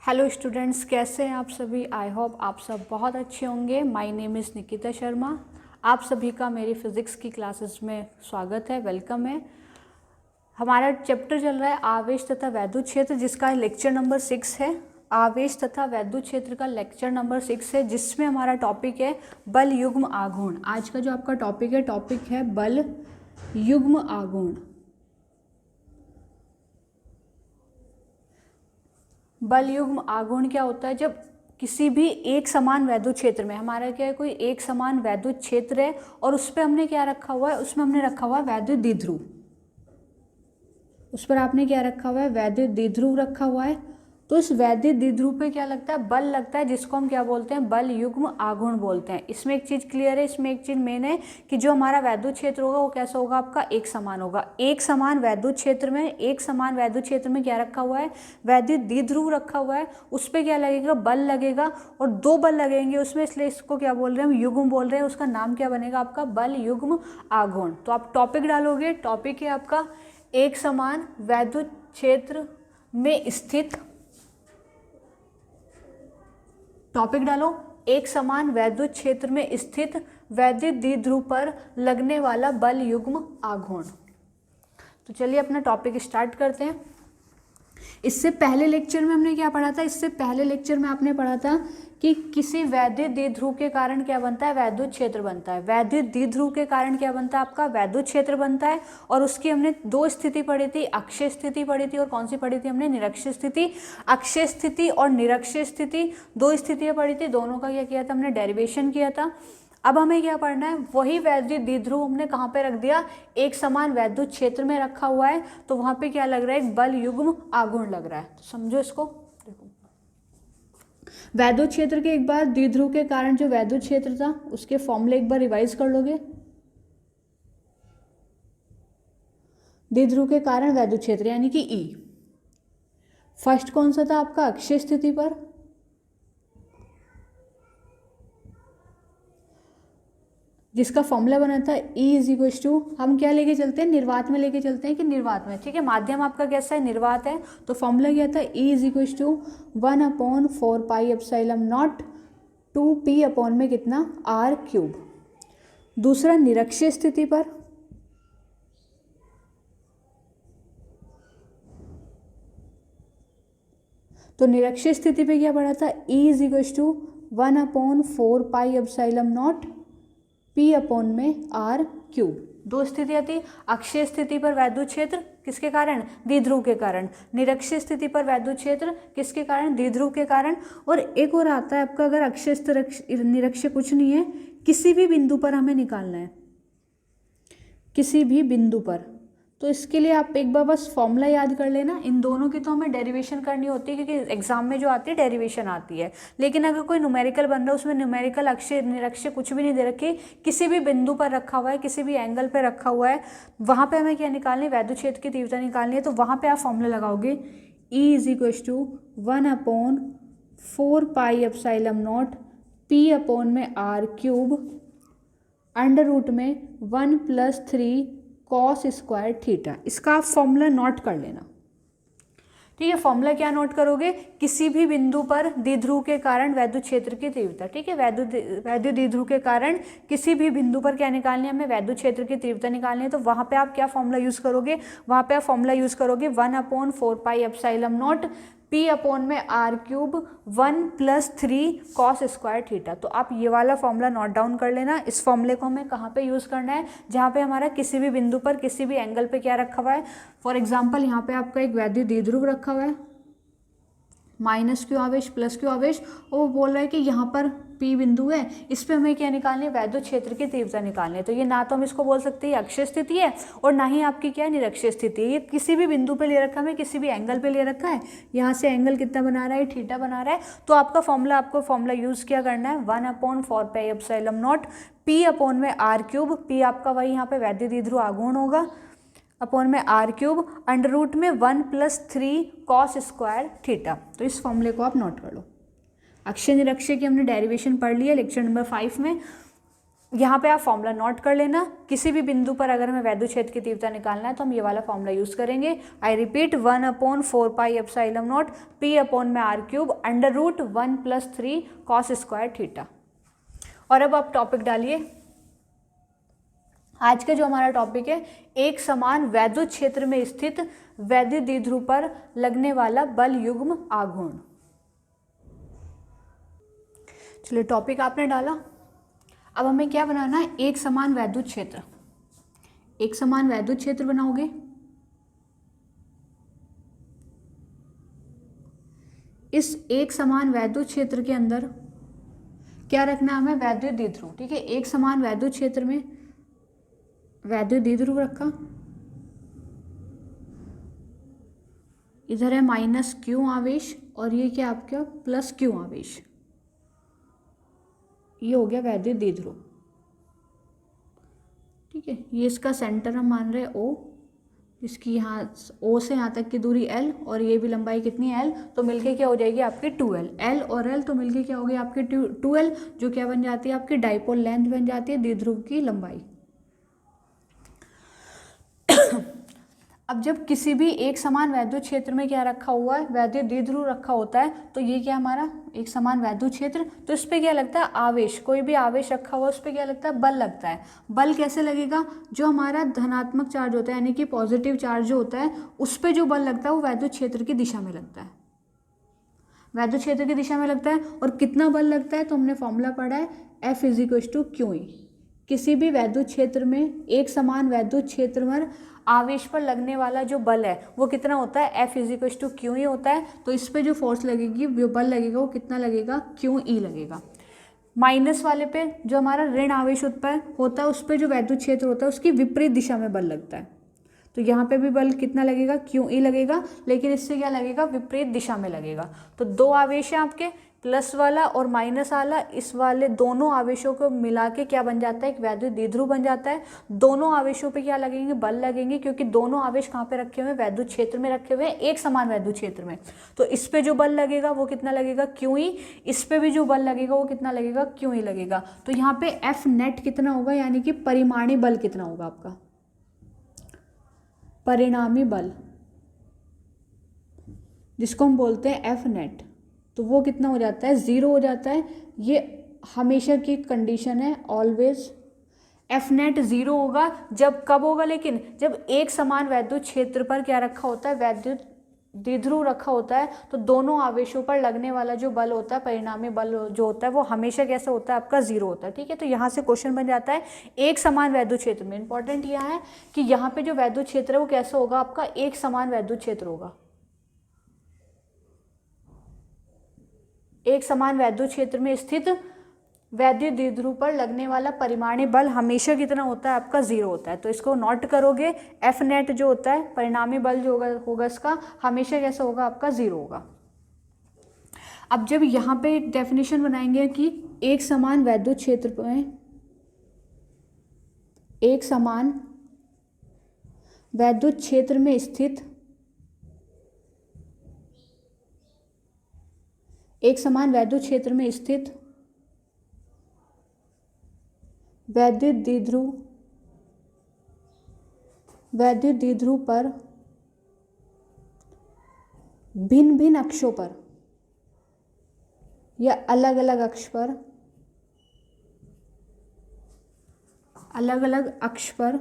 Hello students, कैसे हैं आप सभी। आई होप आप सब बहुत अच्छे होंगे। My name is Nikita Sharma. आप सभी का मेरी फिज़िक्स की क्लासेस में स्वागत है, वेलकम है। हमारा चैप्टर चल रहा है आवेश तथा वैद्युत क्षेत्र, जिसका लेक्चर नंबर 6 है। आवेश तथा वैद्युत क्षेत्र का लेक्चर नंबर 6 है, जिसमें हमारा टॉपिक है बल युग्म आघूर्ण। आज का जो आपका टॉपिक है बल युग्म आघूर्ण। बल युग्म आघूर्ण क्या होता है? जब किसी भी एक समान वैद्युत क्षेत्र में, हमारा क्या है, कोई एक समान वैद्युत क्षेत्र है और उस पर हमने क्या रखा हुआ है, उसमें हमने रखा हुआ है वैद्युत द्विध्रुव। उस पर आपने क्या रखा हुआ है, वैद्युत द्विध्रुव रखा हुआ है। तो इस वैद्युत द्विध्रुव पे क्या लगता है, बल लगता है, जिसको हम क्या बोलते हैं, बल युग्म आघूर्ण बोलते हैं। इसमें एक चीज़ क्लियर है, इसमें एक चीज़ मेन है कि जो हमारा वैद्युत क्षेत्र होगा वो कैसा होगा, आपका एक समान होगा। एक समान वैद्युत क्षेत्र में क्या रखा हुआ है, वैद्युत द्विध्रुव रखा हुआ है। उस पर क्या लगेगा, बल लगेगा, और दो बल लगेंगे उसमें, इसलिए इसको क्या बोल रहे हैं, हम युग्म बोल रहे हैं। उसका नाम क्या बनेगा, आपका बल युग्म आघूर्ण। तो आप टॉपिक डालोगे, टॉपिक है आपका एक समान वैद्युत क्षेत्र में स्थित, टॉपिक डालो एक समान वैद्युत क्षेत्र में स्थित वैद्युत द्विध्रुव पर लगने वाला बल युग्म आघूर्ण। तो चलिए अपना टॉपिक स्टार्ट करते हैं। इससे पहले लेक्चर में हमने क्या पढ़ा था, इससे पहले लेक्चर में आपने पढ़ा था कि किसी वैद्युत द्विध्रुव के कारण क्या बनता है, वैद्युत क्षेत्र बनता है। वैद्युत द्विध्रुव के कारण क्या बनता है, आपका वैद्युत क्षेत्र बनता है। और उसकी हमने दो स्थिति पढ़ी थी, अक्षीय स्थिति पढ़ी थी, और कौन सी पढ़ी थी हमने, निरक्षीय स्थिति। अक्षीय स्थिति और निरक्षीय स्थिति दो स्थितियां पढ़ी थी, दोनों का क्या किया था हमने, डेरिवेशन किया था। अब हमें क्या पढ़ना है, वही वैद्युत द्विध्रुव हमने कहाँ पे रख दिया, एक समान वैद्युत क्षेत्र में रखा हुआ है। तो वहां पे क्या लग रहा है, एक बल युग्म आघूर्ण लग रहा है। तो समझो इसको, देखो वैद्युत क्षेत्र के एक बार द्विध्रुव के कारण जो वैद्युत क्षेत्र था उसके फॉर्मूले एक बार रिवाइज कर लोगे। द्विध्रुव के कारण वैद्युत क्षेत्र यानी कि ई। फर्स्ट कौन सा था आपका, अक्षीय स्थिति पर, जिसका फॉर्मूला बना था E इज इक्वल टू, हम क्या लेके चलते हैं, निर्वात में लेके चलते हैं कि निर्वात में, ठीक है। माध्यम आपका कैसा है, निर्वात है। तो फॉर्मूला क्या था, E is equal to 1/4 pi epsilon naught 2p upon में कितना, r क्यूब। दूसरा निरक्षीय स्थिति पर, तो निरक्षीय स्थिति पे क्या पढ़ा था, E is equal to 1/4 pi epsilon naught p upon में r क्यूब। दो स्थितियां थी, अक्षीय स्थिति पर वैद्युत क्षेत्र किसके कारण, द्विध्रुव के कारण। निरक्षीय स्थिति पर वैद्युत क्षेत्र किसके कारण, द्विध्रुव के कारण। और एक और आता है आपका, अगर अक्षीय निरक्षीय कुछ नहीं है, किसी भी बिंदु पर हमें निकालना है, किसी भी बिंदु पर। तो इसके लिए आप एक बार बस फॉर्मूला याद कर लेना। इन दोनों की तो हमें डेरिवेशन करनी होती है, क्योंकि एग्जाम में जो आती है डेरिवेशन आती है। लेकिन अगर कोई न्यूमेरिकल बन रहा है, उसमें न्यूमेरिकल अक्षय निरक्षय कुछ भी नहीं दे रखी, किसी भी बिंदु पर रखा हुआ है, किसी भी एंगल पर रखा हुआ है, वहाँ पर हमें क्या निकालनी है, वैद्युत क्षेत्र की तीव्रता निकालनी है। तो वहाँ पर आप फॉर्मूला लगाओगे, E is equal to 1/4 pi epsilon naught p upon में r क्यूब अंडर रूट में 1+3 cos स्क्वायर थीटा। इसका आप फॉर्मूला नोट कर लेना, ठीक है। फॉर्मूला क्या नोट करोगे, किसी भी बिंदु पर द्विध्रुव के कारण वैद्युत क्षेत्र की तीव्रता, ठीक है। वैद्युत द्विध्रुव के कारण किसी भी बिंदु पर क्या निकालनी है, हमें वैद्युत क्षेत्र की तीव्रता निकालनी है। तो वहां पे आप क्या फॉर्मूला यूज करोगे, वहां पे आप फॉर्मूला यूज करोगे 1/4 pi epsilon naught p upon में r cube 1+3 cos square theta. तो आप ये वाला फॉर्मूला नोट डाउन कर लेना। इस फॉर्मूले को हमें कहाँ पे यूज़ करना है, जहाँ पे हमारा किसी भी बिंदु पर किसी भी एंगल पे क्या रखा हुआ है। फॉर एग्जांपल यहाँ पे आपका एक वैद्युत द्विध्रुव रखा हुआ है, माइनस क्यू आवेश प्लस क्यू आवेश, और वो बोल रहा है कि यहाँ पर P बिंदु है, इस पे हमें क्या निकालनी है, वैद्युत क्षेत्र की तीव्रता निकालनी है। तो ये ना तो हम इसको बोल सकते हैं अक्षीय स्थिति है, और ना ही आपकी क्या है, निरक्षीय स्थिति है। ये किसी भी बिंदु पे ले रखा है, हमें किसी भी एंगल पे ले रखा है। यहाँ से एंगल कितना बना रहा है, थीटा बना रहा है। तो आपका फॉर्मूला, आपको फॉर्मूला यूज़ क्या करना है, 1/4 pi epsilon naught p upon में r क्यूब, p आपका वही यहाँ पे वैद्युत द्विध्रुव आघूर्ण होगा, अपॉन में r क्यूब अंडर रूट में 1+3 cos स्क्वायर थीटा। तो इस फॉर्मूले को आप नोट कर लो। अक्षय निरक्षय की हमने डेरिवेशन पढ़ ली है लेक्चर नंबर 5 में। यहाँ पे आप फॉर्मूला नोट कर लेना। किसी भी बिंदु पर अगर हमें वैद्युत क्षेत्र की तीव्रता निकालना है तो हम ये वाला फॉर्मूला यूज करेंगे। I repeat 1/4πε0 P/r³ √1 + 3 cos² theta. और अब आप टॉपिक डालिए। आज का जो हमारा टॉपिक है, एक समान वैद्युत क्षेत्र में स्थित वैद्युत द्विध्रुव पर लगने वाला बल युग्म आघूर्ण। चलिए टॉपिक आपने डाला, अब हमें क्या बनाना है, एक समान वैद्युत क्षेत्र। एक समान वैद्युत क्षेत्र बनाओगे, इस एक समान वैद्युत क्षेत्र के अंदर क्या रखना है हमें, वैद्युत द्विध्रुव। ठीक है, एक समान वैद्युत क्षेत्र में वैद्युत द्विध्रुव रखा, इधर है -q आवेश और ये क्या आपका +q आवेश, ये हो गया वैद्युत द्विध्रुव। ठीक है, ये इसका सेंटर हम मान रहे हैं O, इसकी यहाँ O से यहाँ तक की दूरी L और ये भी लंबाई कितनी है L, तो मिलके क्या हो जाएगी आपकी 2L। L और L तो मिलके क्या हो गई आपकी 2L, जो क्या बन जाती है आपकी डाइपोल लेंथ बन जाती है, द्विध्रुव की लंबाई। अब जब किसी भी एक समान वैद्युत क्षेत्र में क्या रखा हुआ है, वैद्युत द्विध्रुव रखा होता है, तो ये क्या हमारा एक समान वैद्युत क्षेत्र, तो इस पर क्या लगता है आवेश, कोई भी आवेश रखा हुआ उस पर क्या लगता है बल लगता है। बल कैसे लगेगा, जो हमारा धनात्मक चार्ज होता है यानी कि पॉजिटिव चार्ज जो होता है उस पर जो बल लगता है वो वैद्युत क्षेत्र की दिशा में लगता है, वैद्युत क्षेत्र की दिशा में लगता है। और कितना बल लगता है, तो हमने फॉर्मूला पढ़ा है F = QE। किसी भी वैद्युत क्षेत्र में एक समान वैद्युत क्षेत्र में आवेश पर लगने वाला जो बल है वो कितना होता है, F = QE होता है। तो इस पे जो फोर्स लगेगी, जो बल लगेगा वो कितना लगेगा, QE लगेगा। माइनस वाले पे जो हमारा ऋण आवेश उत्पन्न होता है उस पे जो वैद्युत क्षेत्र होता है उसकी विपरीत दिशा में बल लगता है, तो यहाँ पे भी बल कितना लगेगा, QE लगेगा, लेकिन इससे क्या लगेगा, विपरीत दिशा में लगेगा। तो दो आवेश हैं आपके, प्लस वाला और माइनस वाला, इस वाले दोनों आवेशों को मिला के क्या बन जाता है, एक वैद्युत द्विध्रुव बन जाता है। दोनों आवेशों पे क्या लगेंगे, बल लगेंगे, क्योंकि दोनों आवेश कहाँ पे रखे हुए हैं, वैद्युत क्षेत्र में रखे हुए हैं, एक समान वैद्युत क्षेत्र में। तो इस पे जो बल लगेगा वो कितना लगेगा, QE, इस पे भी जो बल लगेगा वो कितना लगेगा, QE लगेगा। तो यहाँ पे F नेट कितना होगा, यानी कि परिमाणी बल कितना होगा आपका, परिणामी बल, जिसको हम बोलते हैं F नेट, तो वो कितना हो जाता है, 0 हो जाता है। ये हमेशा की कंडीशन है, ऑलवेज F नेट 0 होगा। जब कब होगा, लेकिन जब एक समान वैद्युत क्षेत्र पर क्या रखा होता है, वैद्युत द्विध्रुव रखा होता है, तो दोनों आवेशों पर लगने वाला जो बल होता है, परिणामी बल जो होता है वो हमेशा कैसे होता है, आपका 0 होता है। ठीक है, तो यहाँ से क्वेश्चन बन जाता है एक समान वैद्युत क्षेत्र में। इंपॉर्टेंट यह है कि यहाँ पे जो वैद्युत क्षेत्र है वो कैसे होगा, आपका एक समान वैद्युत क्षेत्र होगा। एक समान वैद्युत क्षेत्र में स्थित वैद्युत द्विध्रुव पर लगने वाला परिमाणी बल हमेशा कितना होता है, आपका 0 होता है। तो इसको नोट करोगे, F नेट जो होता है, परिणामी बल जो होगा इसका हमेशा कैसा होगा, आपका 0 होगा। अब जब यहाँ पे डेफिनेशन बनाएंगे कि एक समान वैद्युत क्षेत्र में, एक समान वैद्युत क्षेत्र में स्थित, एक समान वैद्युत क्षेत्र में स्थित वैद्युत द्विध्रुव पर भिन्न भिन्न अक्षों पर या अलग अलग अक्ष पर, अलग अलग अक्ष पर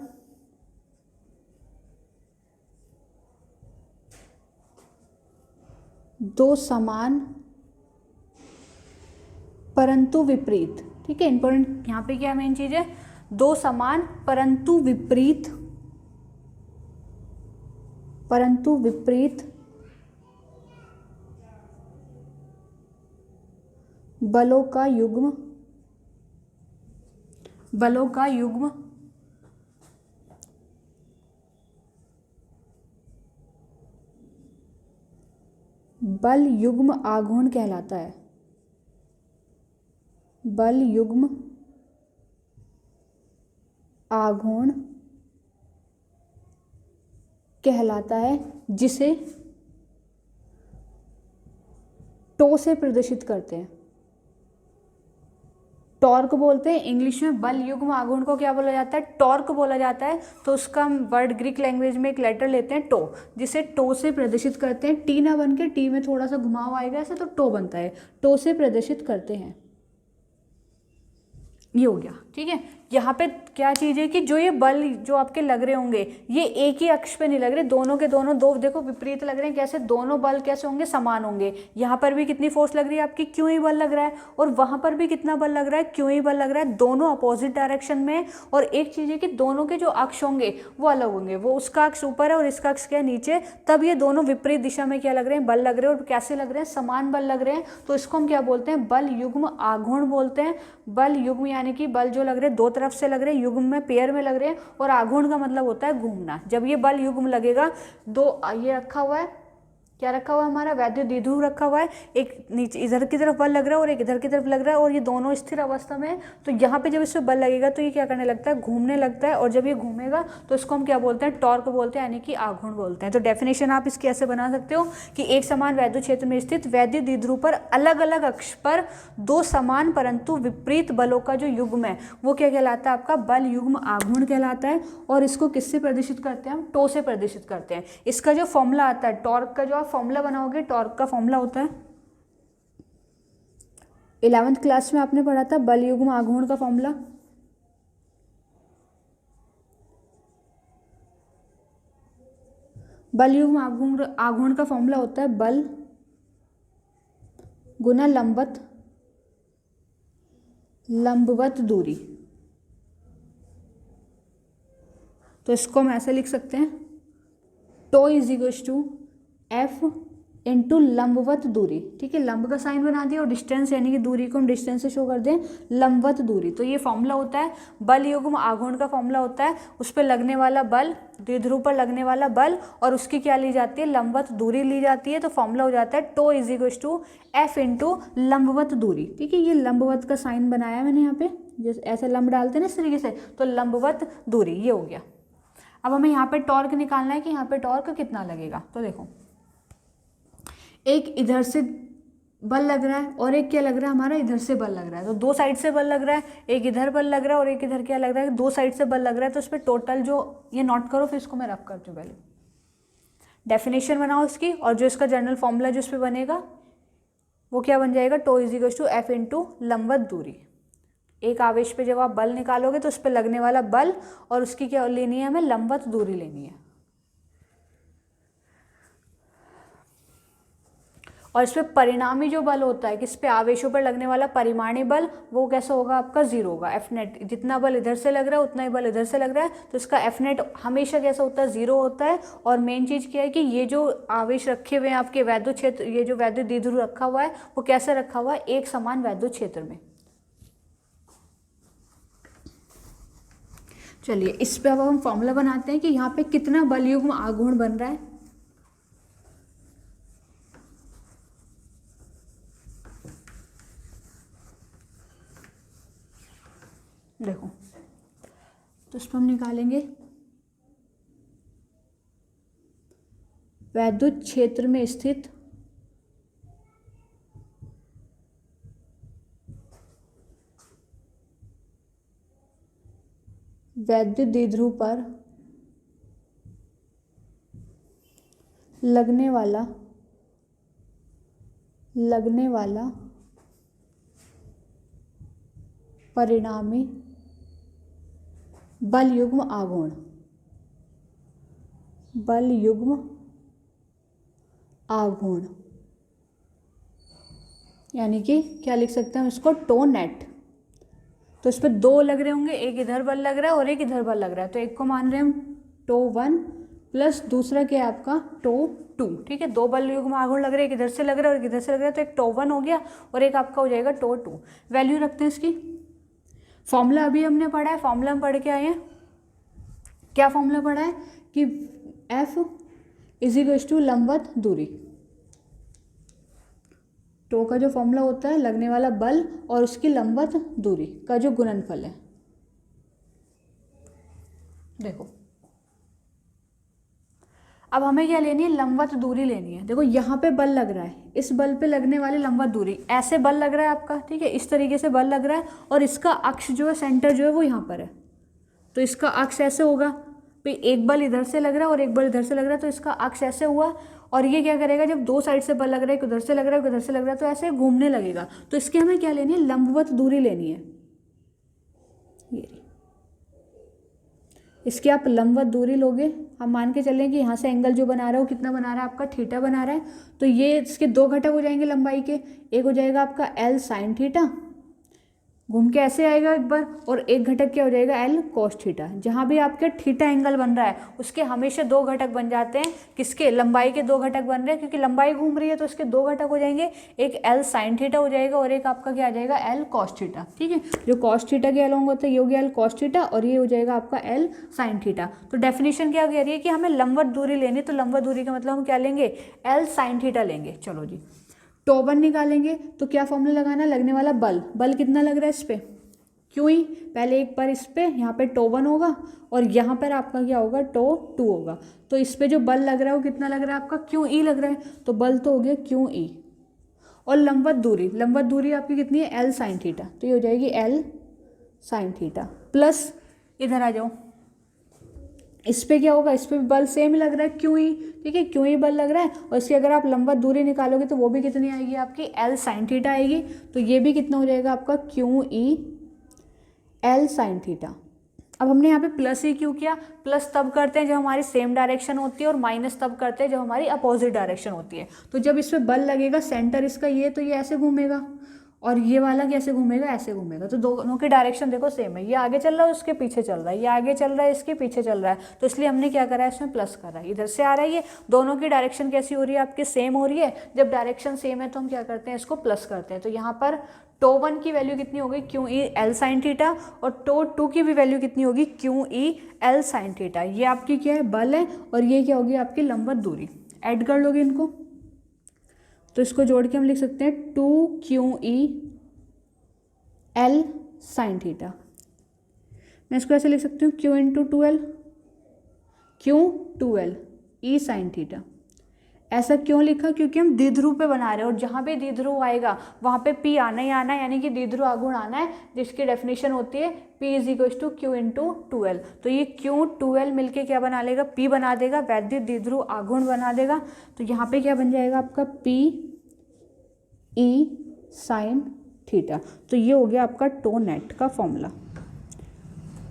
दो समान परंतु विपरीत, ठीक है, इंपॉर्टेंट यहाँ पे क्या मेन चीज है, दो समान परंतु विपरीत बलों का युग्म बल युग्म आघूर्ण कहलाता है, बल युग्म आघूर्ण कहलाता है, जिसे टो से प्रदर्शित करते हैं। टॉर्क बोलते हैं, इंग्लिश में बल युग्म आघूर्ण को क्या बोला जाता है, टॉर्क बोला जाता है। तो उसका हम वर्ड ग्रीक लैंग्वेज में एक लेटर लेते हैं टो, जिसे टो से प्रदर्शित करते हैं। टी ना बन के टी में थोड़ा सा घुमाव आएगा ऐसे, तो टो बनता है, टो से प्रदर्शित करते हैं। ये हो गया, ठीक है। यहाँ पे क्या चीज़ है कि जो ये बल जो आपके लग रहे होंगे ये एक ही अक्ष पे नहीं लग रहे, दोनों के दोनों दो देखो विपरीत लग रहे हैं। कैसे दोनों बल कैसे होंगे, समान होंगे। यहाँ पर भी कितनी फोर्स लग रही है आपकी, क्यों ही बल लग रहा है, और वहाँ पर भी कितना बल लग रहा है, क्यों ही बल लग रहा है, दोनों अपोजिट डायरेक्शन में। और एक चीज़ है कि दोनों के जो अक्ष होंगे वो अलग होंगे, वो उसका अक्ष ऊपर है और इसका अक्ष क्या है, नीचे। तब ये दोनों विपरीत दिशा में क्या लग रहे हैं, बल लग रहे हैं। और कैसे लग रहे हैं, समान बल लग रहे हैं। तो इसको हम क्या बोलते हैं, बल युग्म आघूर्ण बोलते हैं। बल युग्म यानी कि बल जो लग रहे हैं दो तरफ से लग रहे हैं, युग्म में पेयर में लग रहे हैं। और आघूर्ण का मतलब होता है घूमना। जब ये बल युग्म लगेगा, दो ये रखा हुआ है, क्या रखा हुआ है हमारा, वैद्युत द्विध्रुव रखा हुआ है। एक नीचे इधर की तरफ बल लग रहा है और एक इधर की तरफ लग रहा है, और ये दोनों स्थिर अवस्था में है। तो यहाँ पे जब इस पर बल लगेगा तो ये क्या करने लगता है, घूमने लगता है। और जब ये घूमेगा तो इसको हम क्या बोलते हैं, टॉर्क बोलते हैं, यानी कि आघूर्ण बोलते हैं। तो डेफिनेशन आप इसकी ऐसे बना सकते हो कि एक समान वैद्युत क्षेत्र में स्थित वैद्युत द्विध्रुव पर अलग अलग अक्ष पर दो समान परंतु विपरीत बलों का जो युग्म है वो क्या कहलाता है, आपका बल युग्म आघूर्ण कहलाता है। और इसको किससे प्रदर्शित करते हैं, हम टो से प्रदर्शित करते हैं। इसका जो फॉर्मूला आता है, टॉर्क का जो आप फॉर्मूला बनाओगे, टॉर्क का फॉर्मूला होता है 11th क्लास में आपने पढ़ा था, बल युग्म आघूर्ण का फॉर्मूला। बल युग्म आघूर्ण का फॉर्मूला होता है बल गुना लंबवत दूरी। तो इसको हम ऐसे लिख सकते हैं, tau is equals to f into लंबवत दूरी। ठीक है, लंब का साइन बना दिया और डिस्टेंस यानी कि दूरी को हम डिस्टेंस से शो कर दें, लंबवत दूरी। तो ये फॉर्मूला होता है बल युग्म आघूर्ण का फॉर्मूला होता है। उस पर लगने वाला बल, द्विध्रुव पर लगने वाला बल, और उसकी क्या ली जाती है, लंबवत दूरी ली जाती है। तो फॉर्मूला हो जाता है tau is equals to f into लंबवत दूरी। ठीक है, ये लंबवत का साइन बनाया मैंने यहाँ पे, जैसे ऐसे लंब डालते हैं ना इस तरीके से, तो लंबवत दूरी ये हो गया। अब हमें यहाँ पे टॉर्क निकालना है कि यहाँ पे टॉर्क कितना लगेगा। तो देखो, एक इधर से बल लग रहा है और एक क्या लग रहा है, हमारा इधर से बल लग रहा है। तो दो साइड से बल लग रहा है, एक इधर बल लग रहा है और एक इधर क्या लग रहा है, दो साइड से बल लग रहा है। तो इस पर टोटल जो ये नोट करो, फिर इसको मैं रफ करती हूँ। पहले डेफिनेशन बनाओ इसकी, और जो इसका जनरल फॉर्मूला जो इस पर बनेगा वो क्या बन जाएगा, tau is equal to f into लंबवत दूरी। एक आवेश पे जब आप बल निकालोगे तो उस पर लगने वाला बल और उसकी क्या लेनी है, हमें लंबवत दूरी लेनी है। और इस पर परिणामी जो बल होता है, किस पे, आवेशों पर लगने वाला परिमाणी बल, वो कैसा होगा आपका, जीरो होगा। एफ नेट, जितना बल इधर से लग रहा है उतना ही बल इधर से लग रहा है, तो इसका एफ नेट हमेशा कैसा होता है, जीरो होता है। और मेन चीज़ क्या है कि ये जो आवेश रखे हुए हैं आपके वैद्युत क्षेत्र, ये जो वैद्युत द्विध्रुव रखा हुआ है वो कैसे रखा हुआ है, एक समान वैद्युत क्षेत्र में। चलिए, इस पे अब हम फॉर्मूला बनाते हैं कि यहाँ पे कितना बल युग्म आघूर्ण बन रहा है। देखो, तो इस पर हम निकालेंगे वैद्युत क्षेत्र में स्थित वैद्युत द्विध्रुव पर लगने वाला परिणामी बल युग्म आघूर्ण, बल युग्म आघूर्ण, यानी कि क्या लिख सकते हैं इसको, टो नेट। तो इस पर दो लग रहे होंगे, एक इधर बल लग रहा है और एक इधर बल लग रहा है। तो एक को मान रहे हैं हम टो 1 प्लस दूसरा क्या है आपका टो 2। ठीक है, दो बल युग्म आघूर्ण लग रहे हैं, एक इधर से लग रहा है और एक इधर से लग रहा है। तो एक टो 1 हो गया और एक आपका हो जाएगा टो 2। वैल्यू रखते हैं इसकी। फॉर्मूला अभी हमने पढ़ा है, फॉर्मूला हम पढ़ के आए हैं। क्या फॉर्मूला पढ़ा है कि एफ इज इक्वल टू लंबवत दूरी। टो का जो फॉर्मूला होता है लगने वाला बल और उसकी लंबवत दूरी का जो गुणनफल है। देखो, अब हमें क्या लेनी है, लंबवत दूरी लेनी है। देखो यहाँ पे बल लग रहा है, इस बल पे लगने वाली लंबवत दूरी, ऐसे बल लग रहा है आपका, ठीक है, इस तरीके से बल लग रहा है, और इसका अक्ष जो है, सेंटर जो है वो यहाँ पर है, तो इसका अक्ष ऐसे होगा, भाई एक बल इधर से लग रहा है और एक बल इधर से लग रहा है, तो इसका अक्ष ऐसे हुआ, और ये क्या करेगा, जब दो साइड से बल लग रहा है, एक उधर से लग रहा है, एक उधर से लग रहा है, तो ऐसे घूमने लगेगा। तो इसकी हमें क्या लेनी है, लंबवत दूरी लेनी है। ये इसकी आप लंबवत दूरी लोगे, हम मान के चलें कि यहाँ से एंगल जो बना रहा है वो कितना बना रहा है आपका, थीटा बना रहा है, तो ये इसके दो घटक हो जाएंगे लंबाई के, एक हो जाएगा आपका एल साइन थीटा, घूम के ऐसे आएगा एक बार, और एक घटक क्या हो जाएगा, एल कॉस थीटा। जहाँ भी आपके थीटा एंगल बन रहा है उसके हमेशा दो घटक बन जाते हैं, किसके, लंबाई के दो घटक बन रहे हैं, क्योंकि लंबाई घूम रही है तो इसके दो घटक हो जाएंगे, एक एल साइन थीटा हो जाएगा और एक आपका क्या आ जाएगा, एल कॉस थीटा। ठीक है, जो कॉस थीटा के अलोंग होता है ये हो गया एल कॉस थीटा, और ये हो जाएगा आपका एल साइन थीटा। तो डेफिनेशन क्या कह रही है कि हमें लंबवत दूरी लेनी, तो लंबवत दूरी का मतलब हम क्या लेंगे, एल साइन थीटा लेंगे। चलो जी, टोबन निकालेंगे तो क्या फॉर्मूला लगाना, लगने वाला बल, बल कितना लग रहा है इस पे, क्यों ही, पहले एक बार इस पे, यहाँ पे टो 1 होगा और यहाँ पर आपका क्या होगा, टो 2 होगा। तो इस पे जो बल लग रहा है वो कितना लग रहा है आपका, क्यू ई लग रहा है, तो बल तो हो गया क्यू ई। और लंबवत दूरी, लंबवत दूरी आपकी कितनी है, एल साइन थीटा, तो ये हो जाएगी एल साइन थीटा प्लस, इधर आ जाओ, इस पे क्या होगा, इस पे बल सेम लग रहा है क्यू ई, ठीक है, क्यू ई बल लग रहा है, और इसकी अगर आप लंबवत दूरी निकालोगे तो वो भी कितनी आएगी आपकी, एल साइन थीटा आएगी। तो ये भी कितना हो जाएगा आपका, Q E L sine theta. अब हमने यहाँ पे प्लस ही क्यों किया, प्लस तब करते हैं जब हमारी सेम डायरेक्शन होती है, और माइनस तब करते हैं जब हमारी अपोजिट डायरेक्शन होती है। तो जब इस पे बल लगेगा, सेंटर इसका ये, तो ये ऐसे घूमेगा, और ये वाला कैसे घूमेगा, ऐसे घूमेगा, तो दोनों की डायरेक्शन देखो सेम है, ये आगे चल रहा है उसके पीछे चल रहा है, ये आगे चल रहा है इसके पीछे चल रहा है, तो इसलिए हमने क्या करा है, इसमें प्लस करा है, इधर से आ रहा है ये, दोनों की डायरेक्शन कैसी हो रही है आपकी, सेम हो रही है। जब डायरेक्शन सेम है तो हम क्या करते हैं, इसको प्लस करते हैं। तो यहाँ पर टो 1 की वैल्यू कितनी होगी, Q E L sine theta, और टो 2 की भी वैल्यू कितनी होगी, Q E L sine theta. ये आपकी क्या है, बल है, और ये क्या होगी आपकी लंबवत दूरी। ऐड कर लोगे इनको तो इसको जोड़ के हम लिख सकते हैं 2 Q E L sine theta. मैं इसको ऐसे लिख सकती हूँ, Q into 2l, Q 2l ई साइन थीटा। ऐसा क्यों लिखा, क्योंकि हम द्विध्रुव पे बना रहे हैं, और जहाँ भी द्विध्रुव आएगा वहाँ पे p आना ही आना है, यानी कि द्विध्रुव आघूर्ण आना है, जिसकी डेफिनेशन होती है p is equal to q into 2l। तो ये क्यू 2l मिलके क्या बना लेगा, p बना देगा, वैद्युत द्विध्रुव आघूर्ण बना देगा। तो यहाँ पे क्या बन जाएगा आपका, p e साइन थीटा। तो ये हो गया आपका टो नेट का फॉर्मूला।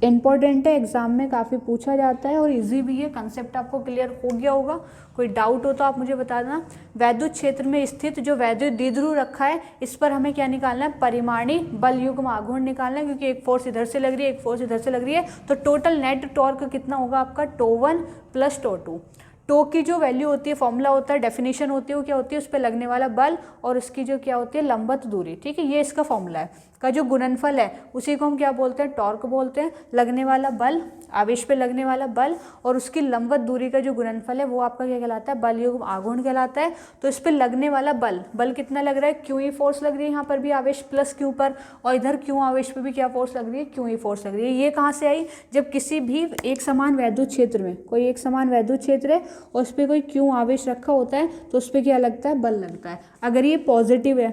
इंपॉर्टेंट है, एग्जाम में काफ़ी पूछा जाता है और इजी भी है, कंसेप्ट आपको क्लियर हो गया होगा। कोई डाउट हो तो आप मुझे बता देना। वैद्युत क्षेत्र में स्थित जो वैद्युत द्विध्रुव रखा है, इस पर हमें क्या निकालना है, परिमाणी बल युग्म आघूर्ण निकालना है, क्योंकि एक फोर्स इधर से लग रही है, एक फोर्स इधर से लग रही है। तो टोटल नेट टॉर्क कितना होगा आपका, टो 1 प्लस टो 2। टो की जो वैल्यू होती है, फॉर्मूला होता है, डेफिनेशन होती है, वो क्या होती है, उस पर लगने वाला बल और उसकी जो क्या होती है, लंबवत दूरी। ठीक है, ये इसका फॉर्मूला है। का जो गुणनफल है उसी को हम क्या बोलते हैं, टॉर्क बोलते हैं। लगने वाला बल, आवेश पे लगने वाला बल और उसकी लंबवत दूरी का जो गुणनफल है वो आपका क्या कहलाता है, बल युग्म आघूर्ण कहलाता है। तो इस पे लगने वाला बल, बल कितना लग रहा है, क्यू ई फोर्स लग रही है यहाँ पर भी आवेश प्लस क्यू पर, और इधर क्यू आवेश पे भी क्या फोर्स लग रही है, क्यू ई फोर्स लग रही है। ये कहाँ से आई, जब किसी भी एक समान वैद्युत क्षेत्र में, कोई एक समान वैद्युत क्षेत्र है और उस पर कोई क्यू आवेश रखा होता है तो उस पर क्या लगता है, बल लगता है। अगर ये पॉजिटिव है,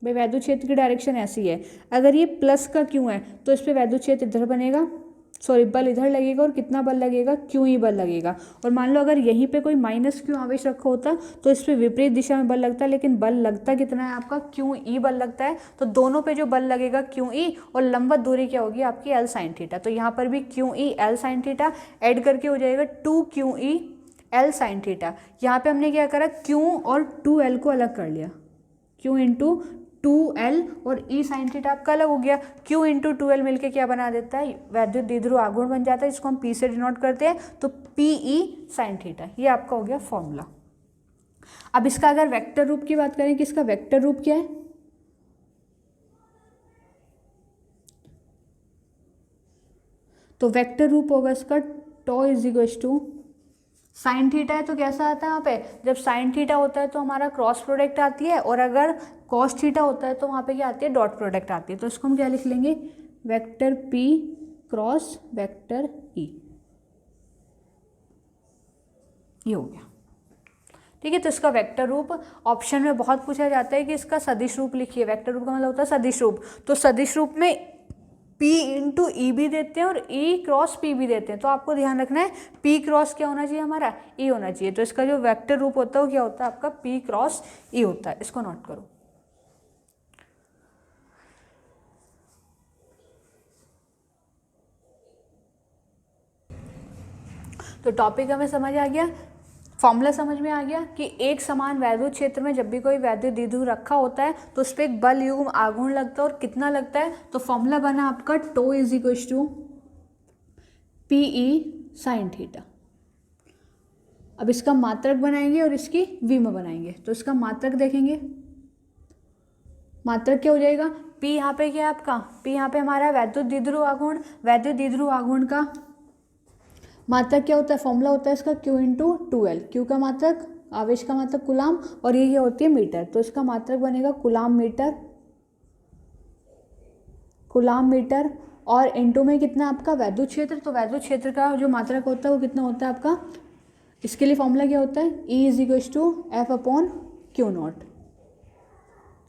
भाई वैद्युत क्षेत्र की डायरेक्शन ऐसी है, अगर ये प्लस का क्यों है तो इस पर वैद्युत क्षेत्र इधर बनेगा, सॉरी बल इधर लगेगा, और कितना बल लगेगा, क्यों ही बल लगेगा। और मान लो अगर यहीं पे कोई माइनस क्यों आवेश रखा होता तो इस पर विपरीत दिशा में बल लगता है, लेकिन बल लगता कितना है आपका, क्यों ई बल लगता है। तो दोनों पे जो बल लगेगा क्यों ई, और लंबवत दूरी क्या होगी आपकी, एल साइन थीटा। तो यहाँ पर भी क्यों E L sine theta add करके हो जाएगा 2 क्यों ई एल साइन थीटा। यहाँ पे हमने क्या करा, क्यों और 2l को अलग कर लिया, क्यों इंटू 2l और ई साइन थीटा आपका अलग हो गया। क्यू इंटू 2l मिलकर क्या बना देता है, वैद्युत द्विध्रुव आघूर्ण बन जाता है, जिसको हम p से डिनोट करते हैं। तो पी ई साइन थीटा, ये आपका हो गया फॉर्मूला। अब इसका अगर वेक्टर रूप की बात करें कि इसका वेक्टर रूप क्या है, तो वेक्टर रूप होगा इसका tau is equal to sine theta है तो कैसा आता है, यहाँ पे जब साइन थीटा होता है तो हमारा क्रॉस प्रोडक्ट आती है, और अगर कॉस थीटा होता है तो वहाँ पे क्या आती है, डॉट प्रोडक्ट आती है। तो इसको हम क्या लिख लेंगे, vector p cross vector e, ये हो गया। ठीक है। तो इसका वेक्टर रूप ऑप्शन में बहुत पूछा जाता है कि इसका सदिश रूप लिखिए। वेक्टर रूप का मतलब होता है सदिश रूप। तो सदिश रूप में P इंटू ई भी देते हैं और E क्रॉस P भी देते हैं। तो आपको ध्यान रखना है P क्रॉस क्या होना चाहिए हमारा, E होना चाहिए। तो इसका जो वेक्टर रूप होता है वो क्या होता है आपका P क्रॉस E होता है। इसको नोट करो। तो टॉपिक हमें समझ आ गया, फॉर्मूला समझ में आ गया कि एक समान वैद्युत क्षेत्र में जब भी कोई वैद्युत द्विध्रुव रखा होता है तो उस पर एक बल युग्म आघूर्ण लगता है और कितना लगता है। तो फॉर्मूला बना आपका tau is equal to p e sine theta. अब इसका मात्रक बनाएंगे और इसकी विमा बनाएंगे। तो इसका मात्रक देखेंगे, मात्रक क्या हो जाएगा, पी यहाँ पे क्या है आपका, पी यहाँ पे हमारा वैद्युत द्विध्रुव आघूर्ण। वैद्युत द्विध्रुव आघूर्ण का मात्रक क्या होता है, फॉर्मूला होता है इसका Q इंटू 2L। क्यू का मात्रक, आवेश का मात्रक कुलाम, और ये होती है मीटर। तो इसका मात्रक बनेगा कुलाम मीटर, कुलाम मीटर, और इंटू में कितना आपका वैद्युत क्षेत्र। तो वैद्युत क्षेत्र का जो मात्रक होता है वो कितना होता है आपका, इसके लिए फॉर्मूला क्या होता है, E is equal to f upon q naught.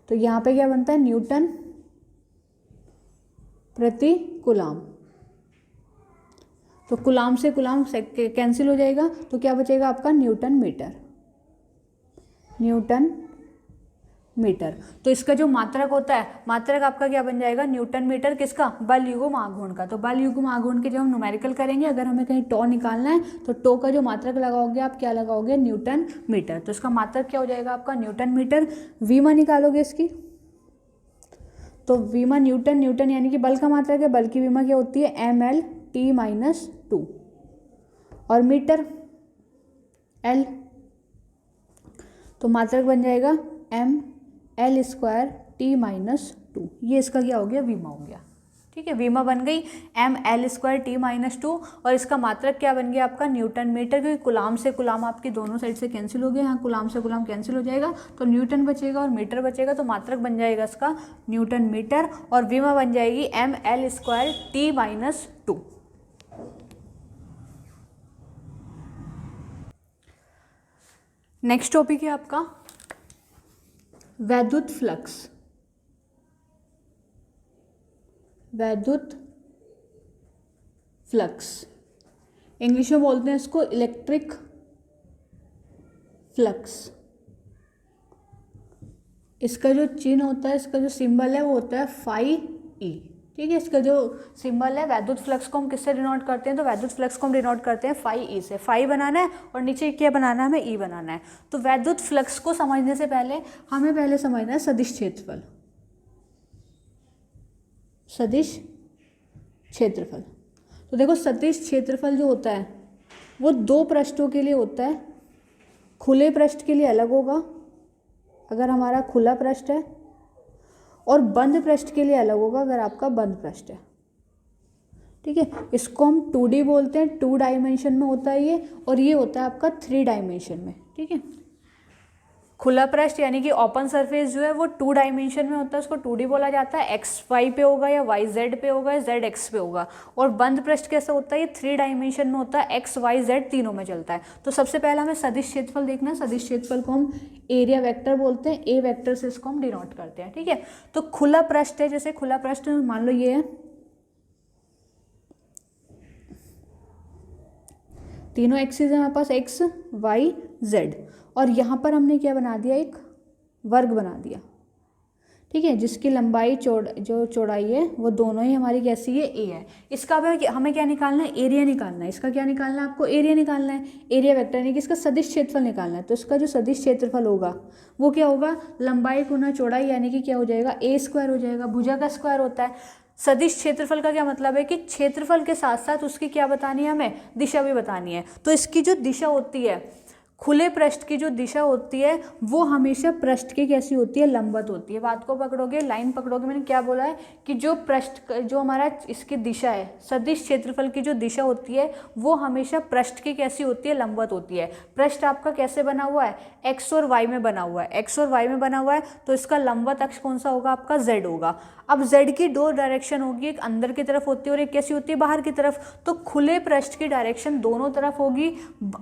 तो यहाँ पे क्या बनता है, न्यूटन प्रति कुलाम। तो कुलाम से कुलाम कैंसिल हो जाएगा, तो क्या बचेगा आपका न्यूटन मीटर, न्यूटन मीटर। तो इसका जो मात्रक होता है, मात्रक आपका क्या बन जाएगा, न्यूटन मीटर किसका, बल युग्म आघूर्ण का। तो बल युग्म आघूर्ण के जब हम न्यूमेरिकल करेंगे, अगर हमें कहीं टो निकालना है तो टो का जो मात्रक लगाओगे आप क्या लगाओगे, न्यूटन मीटर। तो इसका मात्रक क्या हो जाएगा आपका न्यूटन मीटर। वीमा निकालोगे इसकी, तो वीमा न्यूटन, न्यूटन यानी कि बल का मात्रक है, बल की वीमा क्या होती है mL/T-2, और मीटर L। तो मात्रक बन जाएगा mL²T-2। ये इसका क्या हो गया, वीमा हो गया। ठीक है, वीमा बन गई mL²T-2, और इसका मात्रक क्या बन गया आपका न्यूटन मीटर, क्योंकि कुलाम से कुलाम आपकी दोनों साइड से कैंसिल हो गया। यहाँ कुलाम से कुलाम कैंसिल हो जाएगा तो न्यूटन बचेगा और मीटर बचेगा। तो मात्रक बन जाएगा इसका न्यूटन मीटर, और वीमा बन जाएगी mL²T-2। नेक्स्ट टॉपिक है आपका वैद्युत फ्लक्स। वैद्युत फ्लक्स इंग्लिश में बोलते हैं इसको इलेक्ट्रिक फ्लक्स। इसका जो चिन्ह होता है, इसका जो सिंबल है वो होता है फाई ई। ठीक है, इसका जो सिंबल है, वैद्युत फ्लक्स को हम किससे डिनोट करते हैं, तो वैद्युत फ्लक्स को हम डिनोट करते हैं फाई ई से। फाई बनाना है और नीचे क्या बनाना है, हमें ई बनाना है। तो वैद्युत फ्लक्स को समझने से पहले हमें पहले समझना है सदिश क्षेत्रफल। सदिश क्षेत्रफल, तो देखो सदिश क्षेत्रफल जो होता है वो दो पृष्ठों के लिए होता है। खुले पृष्ठ के लिए अलग होगा अगर हमारा खुला पृष्ठ है, और बंद पृष्ठ के लिए अलग होगा अगर आपका बंद पृष्ठ है। ठीक है, इसको हम 2D बोलते हैं, 2 डायमेंशन में होता है ये, और ये होता है आपका 3 डायमेंशन में। ठीक है, खुला पृष्ठ यानी कि ओपन सरफेस जो है वो 2 डायमेंशन में होता है, उसको 2D बोला जाता है। XY पे होगा या YZ पे होगा या ZX पे होगा। और बंद पृष्ठ कैसा होता है, ये 3 डायमेंशन में होता है, XYZ तीनों में चलता है। तो सबसे पहला हमें सदिश क्षेत्रफल देखना है। सदिश क्षेत्रफल को हम एरिया वेक्टर बोलते हैं, ए वेक्टर से इसको हम डिनोट करते हैं। ठीक है, तो खुला पृष्ठ है, जैसे खुला पृष्ठ मान लो ये है, तीनों एक्सिस है हमारे पास X Y Z, और यहाँ पर हमने क्या बना दिया, एक वर्ग बना दिया। ठीक है, जिसकी लंबाई जो चौड़ाई है वो दोनों ही हमारी कैसी है, ए है। इसका हमें क्या निकालना है, एरिया निकालना है। इसका क्या निकालना है, आपको एरिया निकालना है। एरिया वेक्टर यानी कि इसका सदिश क्षेत्रफल निकालना है। तो इसका जो सदिश क्षेत्रफल होगा वो क्या होगा, लंबाई गुना चौड़ाई, यानी कि क्या हो जाएगा, A² हो जाएगा। भुजा का स्क्वायर होता है। सदिश क्षेत्रफल का क्या मतलब है कि क्षेत्रफल के साथ साथ उसकी क्या बतानी है, हमें दिशा भी बतानी है। तो इसकी जो दिशा होती है, खुले पृष्ठ की जो दिशा होती है वो हमेशा पृष्ठ की कैसी होती है, लंबवत होती है। बात को पकड़ोगे, लाइन पकड़ोगे। मैंने क्या बोला है कि जो पृष्ठ, जो हमारा इसकी दिशा है, सदिश क्षेत्रफल की जो दिशा होती है वो हमेशा पृष्ठ की कैसी होती है, लंबवत होती है। पृष्ठ आपका कैसे बना हुआ है, एक्स और वाई में बना हुआ है। एक्स और वाई में बना हुआ है तो इसका लंबवत अक्ष कौन सा होगा, आपका जेड होगा। अब जेड की 2 डायरेक्शन होगी, एक अंदर की तरफ होती है और एक कैसी होती है, बाहर की तरफ। तो खुले पृष्ठ की डायरेक्शन दोनों तरफ होगी,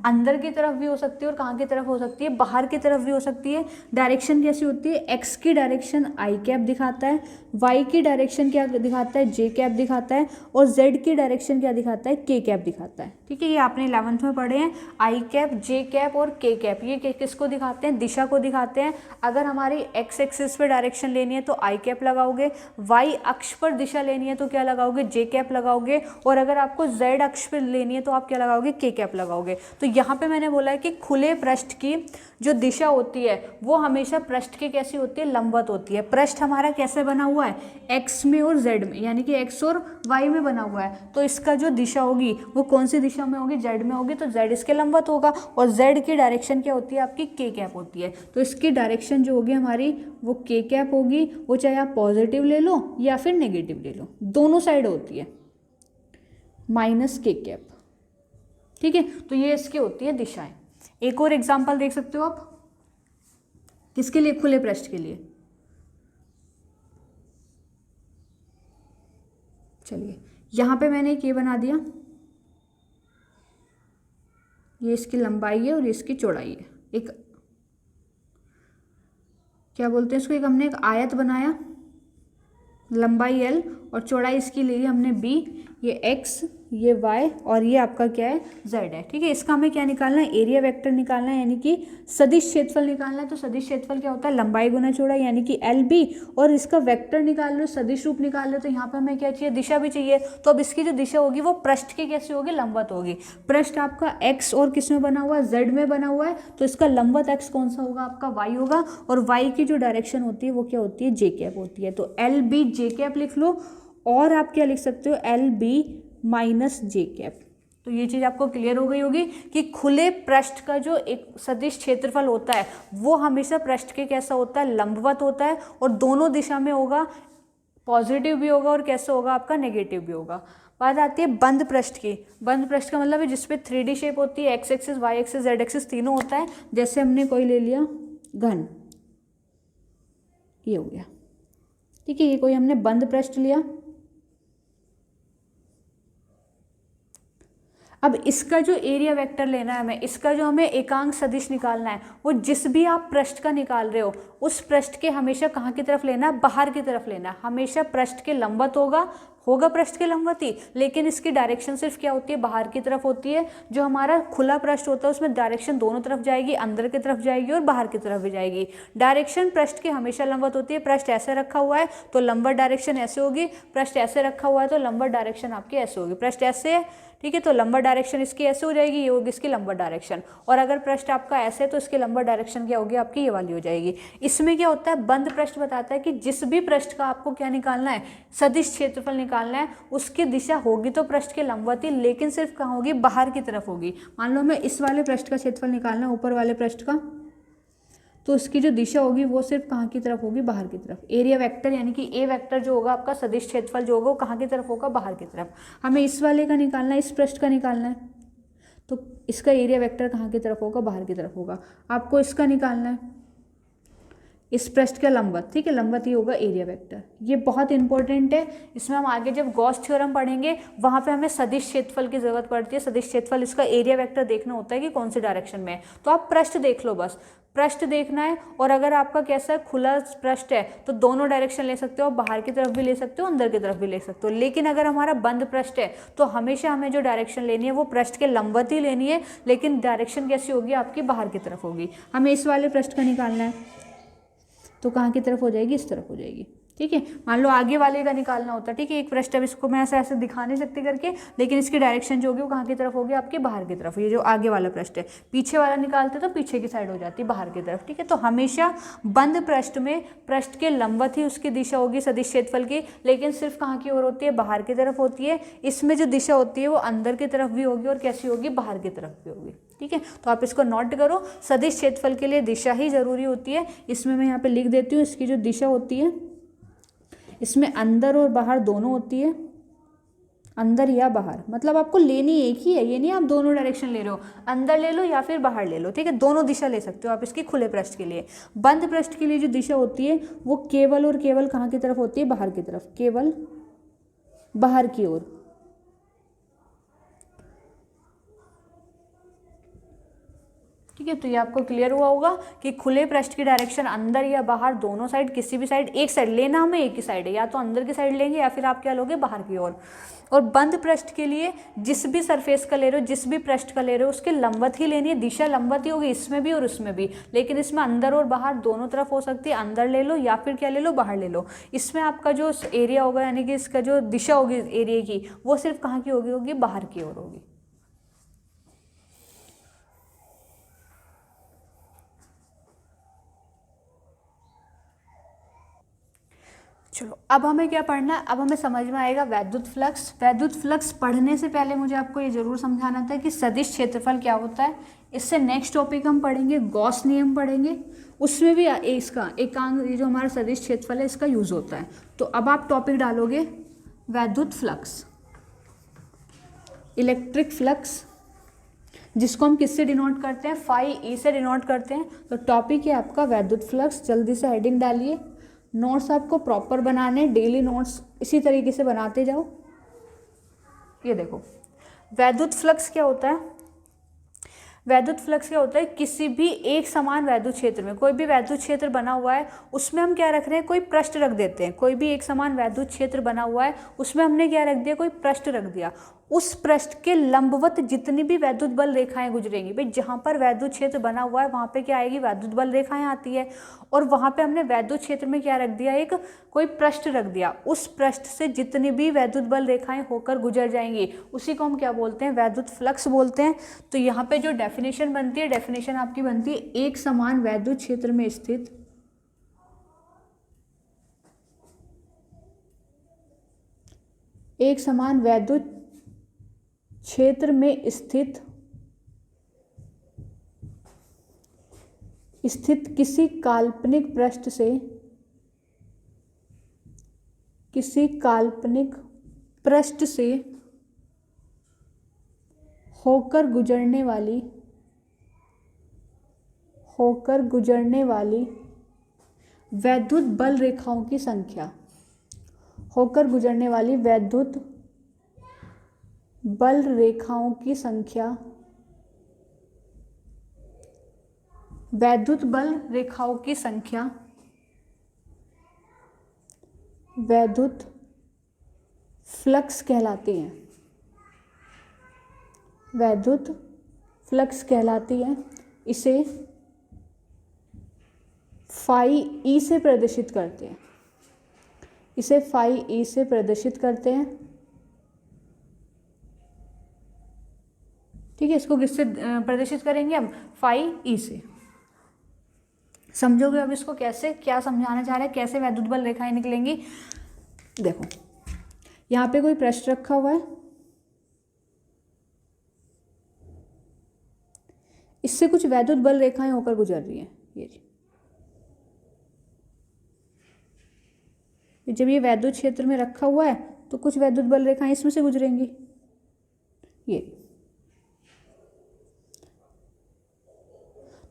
अंदर की तरफ भी हो सकती है है और कहाँ की तरफ हो सकती है, बाहर की तरफ भी हो सकती है। डायरेक्शन कैसी होती है, एक्स की डायरेक्शन आई कैप दिखाता है, वाई की डायरेक्शन क्या दिखाता है, जे कैप दिखाता है, और जेड की डायरेक्शन क्या दिखाता है, के कैप दिखाता है। ठीक है, ये आपने 11th में पढ़े हैं। आई कैप, जे कैप और के कैप, ये किसको दिखाते हैं, दिशा को दिखाते हैं। अगर हमारी एक्स एक्सिस पे डायरेक्शन लेनी है तो आई कैप लगाओगे, वाई अक्ष पर दिशा लेनी है तो क्या लगाओगे, जे कैप लगाओगे, और अगर आपको जेड अक्ष पर लेनी है तो आप क्या लगाओगे, के कैप लगाओगे। तो यहाँ पे मैंने बोला है कि खुले पृष्ठ की जो दिशा होती है वो हमेशा पृष्ठ की कैसी होती है, लंबवत होती है। पृष्ठ हमारा कैसे बना हुआ है, एक्स में और जेड में, यानी कि एक्स और वाई में बना हुआ है। तो इसका जो दिशा होगी वो कौन सी दिशा में होगी, जेड में होगी, तो जेड इसके लंबवत होगा। और जेड की डायरेक्शन क्या होती है आपकी, के कैप होती है। तो इसकी डायरेक्शन जो होगी हमारी वो के कैप होगी। वो चाहे आप पॉजिटिव ले लो या फिर नेगेटिव ले लो, दोनों साइड होती है माइनस के कैप। ठीक है, तो ये इसकी होती है दिशाएं। एक और एग्जांपल देख सकते हो आप, किसके लिए, खुले पृष्ठ के लिए। चलिए यहां पे मैंने एक ये बना दिया, ये इसकी लंबाई है और ये इसकी चौड़ाई है। एक क्या बोलते हैं इसको, एक हमने एक आयत बनाया, लंबाई l और चौड़ाई इसकी ली हमने b, ये x, ये y और ये आपका क्या है, z है। ठीक है, इसका हमें क्या निकालना है, एरिया वेक्टर निकालना है, यानी कि सदिश क्षेत्रफल निकालना है। तो सदिश क्षेत्रफल क्या होता है, लंबाई गुना चौड़ाई, यानी कि LB, और इसका वेक्टर निकाल लो, सदिश रूप निकाल लो। तो यहाँ पे हमें क्या चाहिए, दिशा भी चाहिए। तो अब इसकी जो दिशा होगी वो पृष्ठ की कैसी होगी, लंबवत होगी। पृष्ठ आपका x और किस में बना हुआ है, z में बना हुआ है, तो इसका लंबवत x कौन सा होगा, आपका y होगा। और y की जो डायरेक्शन होती है वो क्या होती है, जे कैप होती है। तो LB जे कैप लिख लो, और आप क्या लिख सकते हो, LB माइनस जे कैप। तो ये चीज आपको क्लियर हो गई होगी कि खुले पृष्ठ का जो एक सदिश क्षेत्रफल होता है वो हमेशा पृष्ठ के कैसा होता है, लंबवत होता है, और दोनों दिशा में होगा, पॉजिटिव भी होगा और कैसे होगा आपका, नेगेटिव भी होगा। बात आती है बंद पृष्ठ की। बंद पृष्ठ का मतलब है जिसपे 3D शेप होती है, x axis, y axis, z axis तीनों होता है। जैसे हमने कोई ले लिया घन, ये हो गया। ठीक है, ये कोई हमने बंद पृष्ठ लिया। अब इसका जो एरिया वेक्टर लेना है हमें, इसका जो हमें एकांक सदिश निकालना है, वो जिस भी आप पृष्ठ का निकाल रहे हो उस पृष्ठ के हमेशा कहाँ की तरफ लेना है, बाहर की तरफ लेना है। हमेशा पृष्ठ के लंबवत होगा पृष्ठ के लंबवत ही, लेकिन इसकी डायरेक्शन सिर्फ क्या होती है, बाहर की तरफ होती है। जो हमारा खुला पृष्ठ होता है उसमें डायरेक्शन दोनों तरफ जाएगी, अंदर की तरफ जाएगी और बाहर की तरफ भी जाएगी। डायरेक्शन पृष्ठ की हमेशा लंबवत होती है। पृष्ठ ऐसे रखा हुआ है तो लंबवत डायरेक्शन ऐसे होगी, पृष्ठ ऐसे रखा हुआ है तो लंबवत डायरेक्शन आपकी ऐसे होगी। पृष्ठ ऐसे है, ठीक है, तो लंबवत डायरेक्शन इसकी ऐसे हो जाएगी, ये होगी इसकी लंबवत डायरेक्शन। और अगर पृष्ठ आपका ऐसे है तो इसकी लंबवत डायरेक्शन क्या होगी आपकी, ये वाली हो जाएगी। इसमें क्या होता है, बंद पृष्ठ बताता है कि जिस भी पृष्ठ का आपको क्या निकालना है, सदिश क्षेत्रफल निकालना है, उसकी दिशा होगी तो पृष्ठ के लंबवत ही, लेकिन सिर्फ कहाँ होगी, बाहर की तरफ होगी। मान लो हमें इस वाले पृष्ठ का क्षेत्रफल निकालना है, ऊपर वाले पृष्ठ का, तो उसकी जो दिशा होगी वो सिर्फ कहाँ की तरफ होगी, बाहर की तरफ। एरिया वेक्टर यानी कि ए वेक्टर जो होगा आपका, सदिश क्षेत्रफल जो होगा वो कहाँ की तरफ होगा, बाहर की तरफ। हमें इस वाले का निकालना है, इस पृष्ठ का निकालना है, तो इसका एरिया वेक्टर कहाँ की तरफ होगा, बाहर की तरफ होगा। आपको इसका निकालना है, इस पृष्ठ का लंबवत, ठीक है, लंबवत ही होगा एरिया वेक्टर। ये बहुत इंपॉर्टेंट है, इसमें हम आगे जब गॉस थ्योरम पढ़ेंगे वहाँ पे हमें सदिश क्षेत्रफल की जरूरत पड़ती है। सदिश क्षेत्रफल, इसका एरिया वेक्टर देखना होता है कि कौन सी डायरेक्शन में है। तो आप पृष्ठ देख लो, बस पृष्ठ देखना है। और अगर आपका कैसा है, खुला पृष्ठ है तो दोनों डायरेक्शन ले सकते हो, बाहर की तरफ भी ले सकते हो, अंदर की तरफ भी ले सकते हो। लेकिन अगर हमारा बंद पृष्ठ है तो हमेशा हमें जो डायरेक्शन लेनी है वो पृष्ठ के लंबवत ही लेनी है, लेकिन डायरेक्शन कैसी होगी आपकी, बाहर की तरफ होगी। हमें इस वाले पृष्ठ का निकालना है तो कहाँ की तरफ हो जाएगी, इस तरफ हो जाएगी। ठीक है, मान लो आगे वाले का निकालना होता है, ठीक है, एक पृष्ठ, अब इसको मैं ऐसे दिखा नहीं सकती करके, लेकिन इसकी डायरेक्शन जो होगी वो कहाँ की तरफ होगी आपके, बाहर की तरफ। ये जो आगे वाला पृष्ठ है, पीछे वाला निकालते तो पीछे की साइड हो जाती है, बाहर की तरफ। ठीक है, तो हमेशा बंद पृष्ठ में पृष्ठ के लंबवत ही उसकी दिशा होगी सदिश क्षेत्रफल की, लेकिन सिर्फ कहाँ की ओर होती है, बाहर की तरफ होती है। इसमें जो दिशा होती है वो अंदर की तरफ भी होगी और कैसी होगी, बाहर की तरफ भी होगी। ठीक है, तो आप इसको नोट करो, सदिश क्षेत्रफल के लिए दिशा ही जरूरी होती है। इसमें मैं यहाँ पे लिख देती हूँ, इसकी जो दिशा होती है इसमें अंदर और बाहर दोनों होती है, अंदर या बाहर, मतलब आपको लेनी एक ही है, ये नहीं आप दोनों डायरेक्शन ले रहे हो, अंदर ले लो या फिर बाहर ले लो। ठीक है, दोनों दिशा ले सकते हो आप इसकी खुले पृष्ठ के लिए। बंद पृष्ठ के लिए जो दिशा होती है वो केवल और केवल कहाँ की तरफ होती है, बाहर की तरफ, केवल बाहर की ओर। ठीक है, तो ये आपको क्लियर हुआ होगा कि खुले पृष्ठ की डायरेक्शन अंदर या बाहर, दोनों साइड, किसी भी साइड, एक साइड लेना हमें, एक ही साइड है, या तो अंदर की साइड लेंगे या फिर आप क्या लोगे, बाहर की ओर। और बंद पृष्ठ के लिए जिस भी सरफेस का ले रहे हो, जिस भी पृष्ठ का ले रहे हो, उसके लंबवत ही लेनी है, दिशा लंबवत ही होगी इसमें भी और उसमें भी, लेकिन इसमें अंदर और बाहर दोनों तरफ हो सकती है, अंदर ले लो या फिर क्या ले लो, बाहर ले लो। इसमें आपका जो एरिया होगा, यानी कि इसका जो दिशा होगी एरिया की, वो सिर्फ कहाँ की होगी, बाहर की ओर होगी। चलो अब हमें क्या पढ़ना है, अब हमें समझ में आएगा वैद्युत फ्लक्स। वैद्युत फ्लक्स पढ़ने से पहले मुझे आपको ये जरूर समझाना था कि सदिश क्षेत्रफल क्या होता है। इससे नेक्स्ट टॉपिक हम पढ़ेंगे, गॉस नियम पढ़ेंगे, उसमें भी इसका एकांक, ये जो हमारा सदिश क्षेत्रफल है, इसका यूज होता है। तो अब आप टॉपिक डालोगे वैद्युत फ्लक्स, इलेक्ट्रिक फ्लक्स, जिसको हम किससे डिनोट करते हैं, फाई ई से डिनोट करते हैं। तो टॉपिक है आपका वैद्युत फ्लक्स। जल्दी से हेडिंग डालिए। नोट्स आपको प्रॉपर बनाने, डेली नोट्स इसी तरीके से बनाते जाओ। ये देखो वैद्युत फ्लक्स क्या होता है। वैद्युत फ्लक्स क्या होता है, किसी भी एक समान वैद्युत क्षेत्र में, कोई भी वैद्युत क्षेत्र बना हुआ है, उसमें हम क्या रख रहे हैं, कोई पृष्ठ रख देते हैं। कोई भी एक समान वैद्युत क्षेत्र बना हुआ है, उसमें हमने क्या रख दिया, कोई पृष्ठ रख दिया। उस पृष्ठ के लंबवत जितनी भी वैद्युत बल रेखाएं गुजरेंगी, भाई जहाँ पर वैद्युत क्षेत्र बना हुआ है वहाँ पे क्या आएगी, वैद्युत बल रेखाएं आती है। और वहाँ पे हमने वैद्युत क्षेत्र में क्या रख दिया, एक कोई पृष्ठ रख दिया। उस पृष्ठ से जितनी भी वैद्युत बल रेखाएं होकर गुजर जाएंगी, उसी को हम क्या बोलते हैं, वैद्युत फ्लक्स बोलते हैं। तो यहाँ पे जो डेफिनेशन बनती है, डेफिनेशन आपकी बनती है एक समान वैद्युत क्षेत्र में स्थित एक समान वैद्युत क्षेत्र में स्थित किसी काल्पनिक पृष्ठ से होकर गुजरने वाली वैद्युत बल रेखाओं की संख्या, होकर गुजरने वाली वैद्युत बल रेखाओं की संख्या, वैद्युत बल रेखाओं की संख्या वैद्युत फ्लक्स कहलाती है। वैद्युत फ्लक्स कहलाती है। इसे फाई ई से प्रदर्शित करते हैं। इसे फाई ई से प्रदर्शित करते हैं। ठीक है, इसको किससे प्रदर्शित करेंगे हम, फाई ई से। समझोगे अब इसको कैसे, क्या समझाना चाह रहे हैं, कैसे वैद्युत बल रेखाएं निकलेंगी। देखो यहाँ पे कोई पृष्ठ रखा हुआ है, इससे कुछ वैद्युत बल रेखाएं होकर गुजर रही हैं। ये जब ये वैद्युत क्षेत्र में रखा हुआ है तो कुछ वैद्युत बल रेखाएं इसमें से गुजरेंगी। ये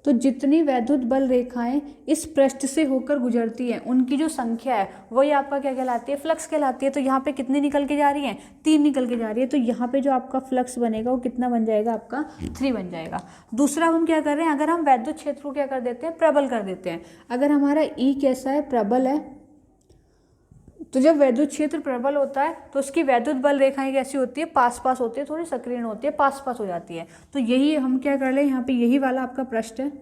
तो जितनी वैद्युत बल रेखाएं इस पृष्ठ से होकर गुजरती हैं, उनकी जो संख्या है वही आपका क्या कहलाती है, फ्लक्स कहलाती है। तो यहाँ पे कितनी निकल के जा रही हैं, 3 निकल के जा रही है। तो यहाँ पे जो आपका फ्लक्स बनेगा वो कितना बन जाएगा, आपका 3 बन जाएगा। दूसरा हम क्या कर रहे हैं, अगर हम वैद्युत क्षेत्र को क्या कर देते हैं, प्रबल कर देते हैं। अगर हमारा ई कैसा है, प्रबल है, तो जब वैद्युत क्षेत्र प्रबल होता है तो उसकी वैद्युत बल रेखाएं कैसी होती है, पास पास होती है, थोड़ी सक्रिय होती है, पास पास हो जाती है। तो यही हम क्या कर रहे हैं, यहाँ पे यही वाला आपका पृष्ठ है।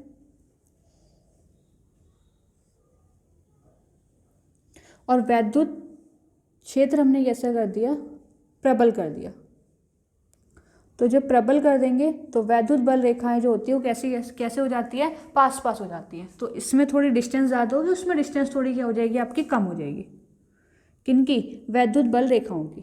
और वैद्युत क्षेत्र हमने कैसा कर दिया, प्रबल कर दिया। तो जब प्रबल कर देंगे तो वैद्युत बल रेखाएं जो होती है वो कैसे हो जाती है, पास पास हो जाती है। तो इसमें थोड़ी डिस्टेंस ज़्यादा होगी, उसमें डिस्टेंस थोड़ी क्या हो जाएगी, आपकी कम हो जाएगी। किनकी, वैद्युत बल रेखाओं की।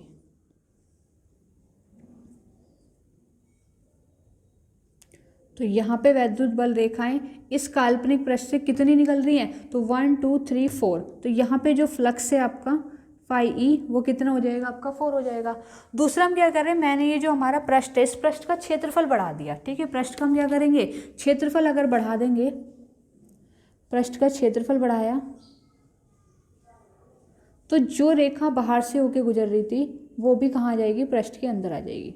तो यहाँ पे वैद्युत बल रेखाएं इस काल्पनिक पृष्ठ से कितनी निकल रही हैं, तो 1 2 3 4। तो यहाँ पे जो फ्लक्स है आपका फाई ई, वो कितना हो जाएगा, आपका 4 हो जाएगा। दूसरा हम क्या कर रहे हैं, मैंने ये जो हमारा पृष्ठ है, इस पृष्ठ का क्षेत्रफल बढ़ा दिया। ठीक है, पृष्ठ का हम क्या करेंगे, क्षेत्रफल अगर बढ़ा देंगे, पृष्ठ का क्षेत्रफल बढ़ाया तो जो रेखा बाहर से होके गुजर रही थी वो भी कहाँ आ जाएगी, पृष्ठ के अंदर आ जाएगी।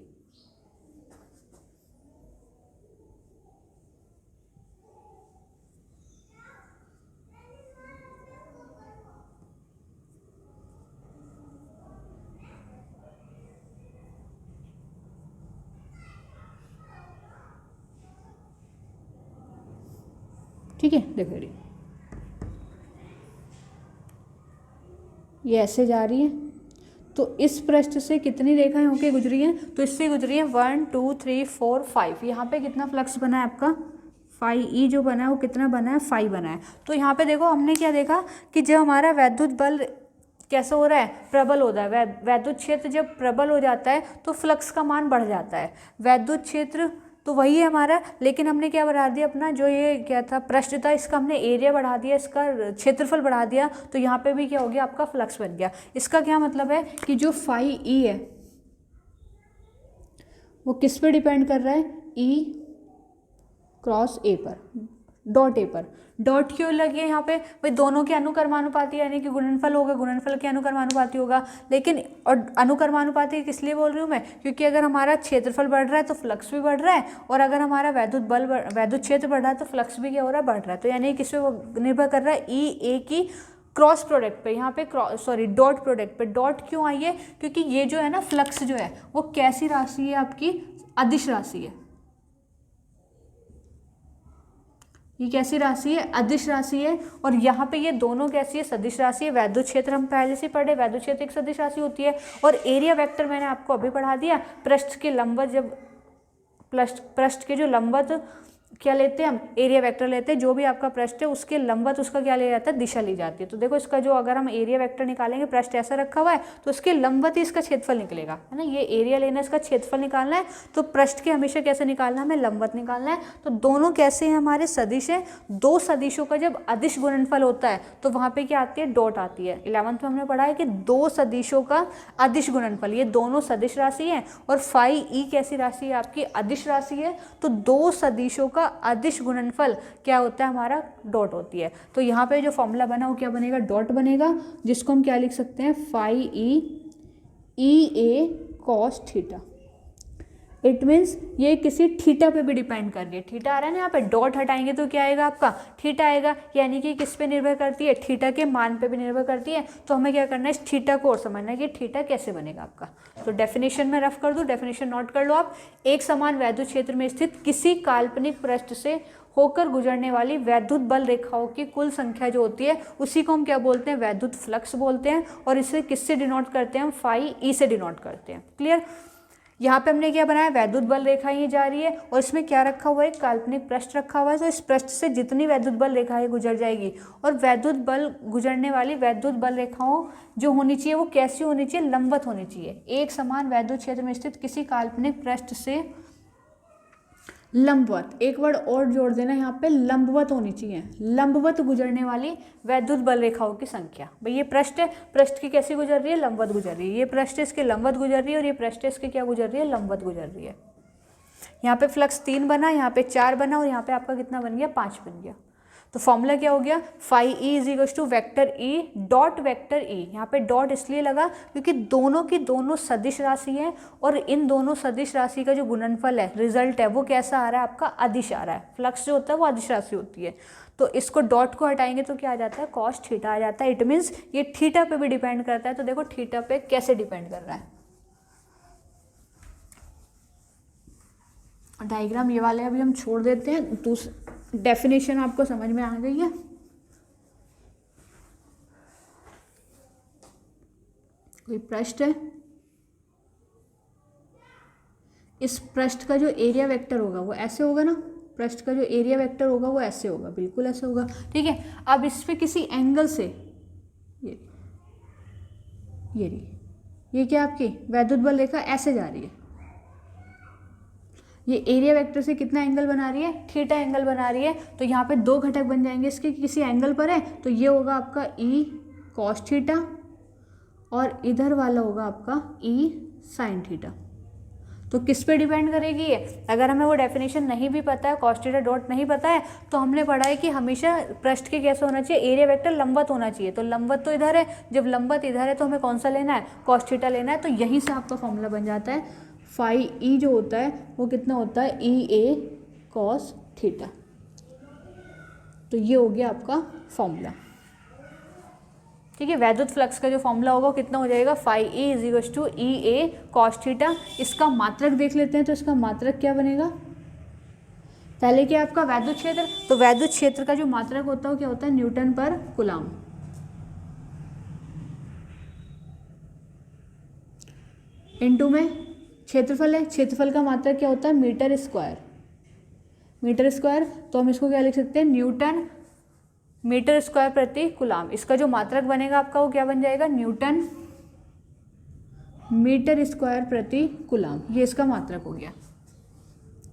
ठीक है, देखो ये ऐसे जा रही है, तो इस पृष्ठ से कितनी रेखाएं होके गुजरी हैं, तो इससे गुजरी है 1 2 3 4 5। यहाँ पे कितना फ्लक्स बना है आपका, फाई ई जो बना है वो कितना बना है, फाई बना है। तो यहाँ पे देखो हमने क्या देखा कि जब हमारा वैद्युत बल कैसे हो रहा है, प्रबल हो रहा है। वैद्युत क्षेत्र जब प्रबल हो जाता है तो फ्लक्स का मान बढ़ जाता है। वैद्युत क्षेत्र तो वही है हमारा, लेकिन हमने क्या बढ़ा दिया, अपना जो ये क्या था पृष्ठ था, इसका हमने एरिया बढ़ा दिया, इसका क्षेत्रफल बढ़ा दिया, तो यहाँ पे भी क्या हो गया, आपका फ्लक्स बन गया। इसका क्या मतलब है कि जो फाई ई है वो किस पे डिपेंड कर रहा है, ई क्रॉस ए पर, डॉट ए पर। डॉट क्यों लगी है यहाँ पे, भाई दोनों के अनुक्रमानुपाती यानी कि गुणनफल होगा, गुणनफल के अनुक्रमानुपाती होगा। लेकिन और अनुक्रमानुपाती किस लिए बोल रही हूँ मैं, क्योंकि अगर हमारा क्षेत्रफल बढ़ रहा है तो फ्लक्स भी बढ़ रहा है, और अगर हमारा वैद्युत क्षेत्र बढ़ रहा है तो फ्लक्स भी क्या हो रहा है, बढ़ रहा है। तो यानी किस पे निर्भर कर रहा है, ई ए की क्रॉस प्रोडक्ट पे, यहाँ पे डॉट प्रोडक्ट पे। डॉट क्यों आई है, क्योंकि ये जो है ना फ्लक्स जो है वो कैसी राशि है, आपकी अदिश राशि है। ये कैसी राशि है, अदिश राशि है। और यहाँ पे ये दोनों कैसी है, सदिश राशि है। वैद्युत क्षेत्र हम पहले से पढ़े, वैद्युत क्षेत्र एक सदिश राशि होती है। और एरिया वेक्टर मैंने आपको अभी पढ़ा दिया, पृष्ठ के लंबवत, जब पृष्ठ के जो लंबवत क्या लेते हैं हम, एरिया वेक्टर लेते हैं। जो भी आपका पृष्ठ है उसके लंबवत उसका क्या ले जाता है, दिशा ली जाती है। तो देखो इसका जो, अगर हम एरिया वेक्टर निकालेंगे, पृष्ठ ऐसा रखा हुआ है तो उसके लंबवत ही इसका क्षेत्रफल निकलेगा, है ना। ये एरिया लेना है, इसका क्षेत्रफल निकालना है, तो पृष्ठ के हमेशा कैसे निकालना है, हमें लंबवत निकालना है। तो दोनों कैसे हैं, हमारे सदिश है। दो सदिशों का जब अदिश गुणनफल होता है तो वहाँ पे क्या आती है, डॉट आती है। 11th में हमने पढ़ा है कि दो सदिशों का अदिश गुणनफल, ये दोनों सदिश राशि है। और फाई ई कैसी राशि है, आपकी अदिश राशि है। तो दो सदिशों का अदिश गुणनफल क्या होता है, हमारा डॉट होती है। तो यहाँ पे जो फॉर्मूला बना वो क्या बनेगा, डॉट बनेगा, जिसको हम क्या लिख सकते हैं, phi e a cos theta. It means ये किसी थीटा पे भी डिपेंड कर रही है। थीटा आ रहा है ना यहाँ पे, डॉट हटाएंगे तो क्या आएगा, आपका थीटा आएगा। यानी कि किस पे निर्भर करती है, थीटा के मान पे भी निर्भर करती है। तो हमें क्या करना है, इस थीटा को और समझना है कि थीटा कैसे बनेगा आपका। तो डेफिनेशन में रफ कर दूं, डेफिनेशन नोट कर लो आप। एक समान वैद्युत क्षेत्र में स्थित किसी काल्पनिक पृष्ठ से होकर गुजरने वाली वैद्युत बल रेखाओं की कुल संख्या जो होती है उसी को हम क्या बोलते हैं, वैद्युत फ्लक्स बोलते हैं। और इसे किससे डिनोट करते हैं हम, फाई ई से डिनोट करते हैं। क्लियर। यहाँ पे हमने क्या बनाया, वैद्युत बल रेखा ये जा रही है और इसमें क्या रखा हुआ है, काल्पनिक पृष्ठ रखा हुआ है। तो इस पृष्ठ से जितनी वैद्युत बल रेखाएं गुजर जाएगी, और वैद्युत बल गुजरने वाली वैद्युत बल रेखाओं जो होनी चाहिए वो कैसी होनी चाहिए, लंबवत होनी चाहिए। एक समान वैद्युत क्षेत्र में स्थित किसी काल्पनिक पृष्ठ से लंबवत, एक वर्ड और जोड़ देना यहाँ पे, लंबवत होनी चाहिए। लंबवत गुजरने वाली वैद्युत बल रेखाओं की संख्या। भाई ये पृष्ठ है, पृष्ठ की कैसी गुजर रही है, लंबवत गुजर रही है। ये पृष्ठ इसके लंबवत गुजर रही है और ये पृष्ठ इसके क्या गुजर रही है, लंबवत गुजर रही है। यहाँ पे फ्लक्स 3 बना, यहाँ पे 4 बना, और यहाँ पे आपका कितना बन गया, 5 बन गया। तो फॉर्मूला क्या हो गया, phi e is equal to vector e dot vector e. यहाँ पे डॉट इसलिए लगा क्योंकि दोनों की दोनों सदिश राशि है, और इन दोनों सदिश राशि का जो गुणनफल है, रिजल्ट है, वो कैसा आ रहा है, आपका अदिश आ रहा है। फ्लक्स जो होता है वो अदिश राशि होती है। तो इसको डॉट को हटाएंगे तो क्या आ जाता है, कॉस थीटा आ जाता है। इट मीन्स ये थीटा पे भी डिपेंड करता है। तो देखो थीटा पे कैसे डिपेंड कर रहा है। डायग्राम ये वाले अभी हम छोड़ देते हैं। डेफिनेशन आपको समझ में आ गई है। कोई पृष्ठ है, इस पृष्ठ का जो एरिया वेक्टर होगा वो ऐसे होगा ना, पृष्ठ का जो एरिया वेक्टर होगा वो ऐसे होगा, बिल्कुल ऐसे होगा। ठीक है। अब इस पे किसी एंगल से ये क्या आपकी वैद्युत बल रेखा ऐसे जा रही है, ये एरिया वेक्टर से कितना एंगल बना रही है, थीटा एंगल बना रही है। तो यहाँ पे दो घटक बन जाएंगे इसके, किसी एंगल पर है तो ये होगा आपका ई कॉस थीटा, और इधर वाला होगा आपका ई साइन थीटा। तो किस पे डिपेंड करेगी ये, अगर हमें वो डेफिनेशन नहीं भी पता है, कॉस थीटा डॉट नहीं पता है, तो हमने पढ़ा है कि हमेशा पृष्ठ के कैसे होना चाहिए, एरिया वेक्टर लंबवत होना चाहिए। तो लंबवत तो इधर है, जब लंबवत इधर है तो हमें कौन सा लेना है, कॉस थीटा लेना है। तो यहीं से आपका फॉर्मूला बन जाता है, फाई ई जो होता है वो कितना होता है, ई ए कॉस थीटा। तो ये हो गया आपका फॉर्मूला। ठीक है। वैद्युत फ्लक्स का जो फॉर्मूला होगा वो कितना हो जाएगा, phi e is equal to e a cos theta. इसका मात्रक देख लेते हैं, तो इसका मात्रक क्या बनेगा, पहले क्या आपका वैद्युत क्षेत्र, तो वैद्युत क्षेत्र का जो मात्रक होता है वो क्या होता है, न्यूटन पर कूलाम। इनटू में क्षेत्रफल है, क्षेत्रफल का मात्रक क्या होता है, मीटर स्क्वायर। मीटर स्क्वायर, तो हम इसको क्या लिख सकते हैं, न्यूटन मीटर स्क्वायर प्रति कूलाम। इसका जो मात्रक बनेगा आपका वो क्या बन जाएगा, न्यूटन मीटर स्क्वायर प्रति कूलाम। ये इसका मात्रक हो गया।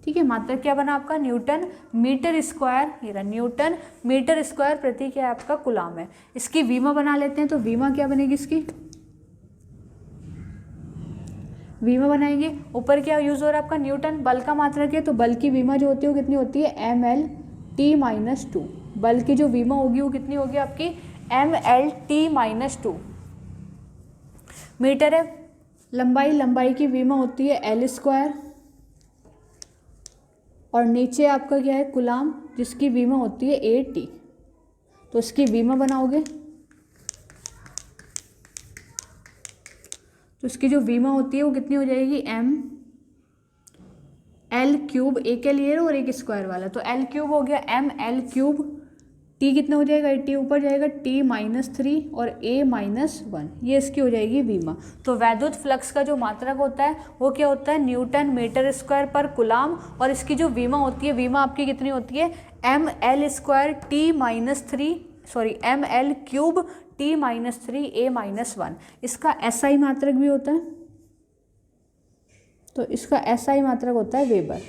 ठीक है, मात्रक क्या बना आपका, न्यूटन मीटर स्क्वायर, ये रहा न्यूटन मीटर स्क्वायर प्रति क्या है आपका कूलाम है। इसकी वीमा बना लेते हैं, तो वीमा क्या बनेगी, इसकी वीमा बनाएंगे। ऊपर क्या यूज हो रहा है आपका, न्यूटन, बल का मात्रक है, तो बल की वीमा जो होती है वो कितनी होती है, ML/T-2। बल की जो वीमा होगी वो कितनी होगी आपकी, ML/T-2 मीटर है। लंबाई की वीमा होती है L², और नीचे आपका क्या है, कूलाम, जिसकी वीमा होती है AT। तो इसकी वीमा बनाओगे तो इसकी जो वीमा होती है वो कितनी हो जाएगी, ML3, एक L ये और एक स्क्वायर वाला, तो L3 हो गया, ML3, T कितना हो जाएगा, T ऊपर जाएगा, T-3 और A-1, ये इसकी हो जाएगी वीमा। तो वैद्युत फ्लक्स का जो मात्रक होता है वो क्या होता है, न्यूटन मीटर स्क्वायर पर कूलाम, और इसकी जो वीमा होती है, वीमा आपकी कितनी होती है, ML² ML3 T-3 A-1। इसका SI मात्रक भी होता है, तो इसका SI मात्रक होता है वेबर।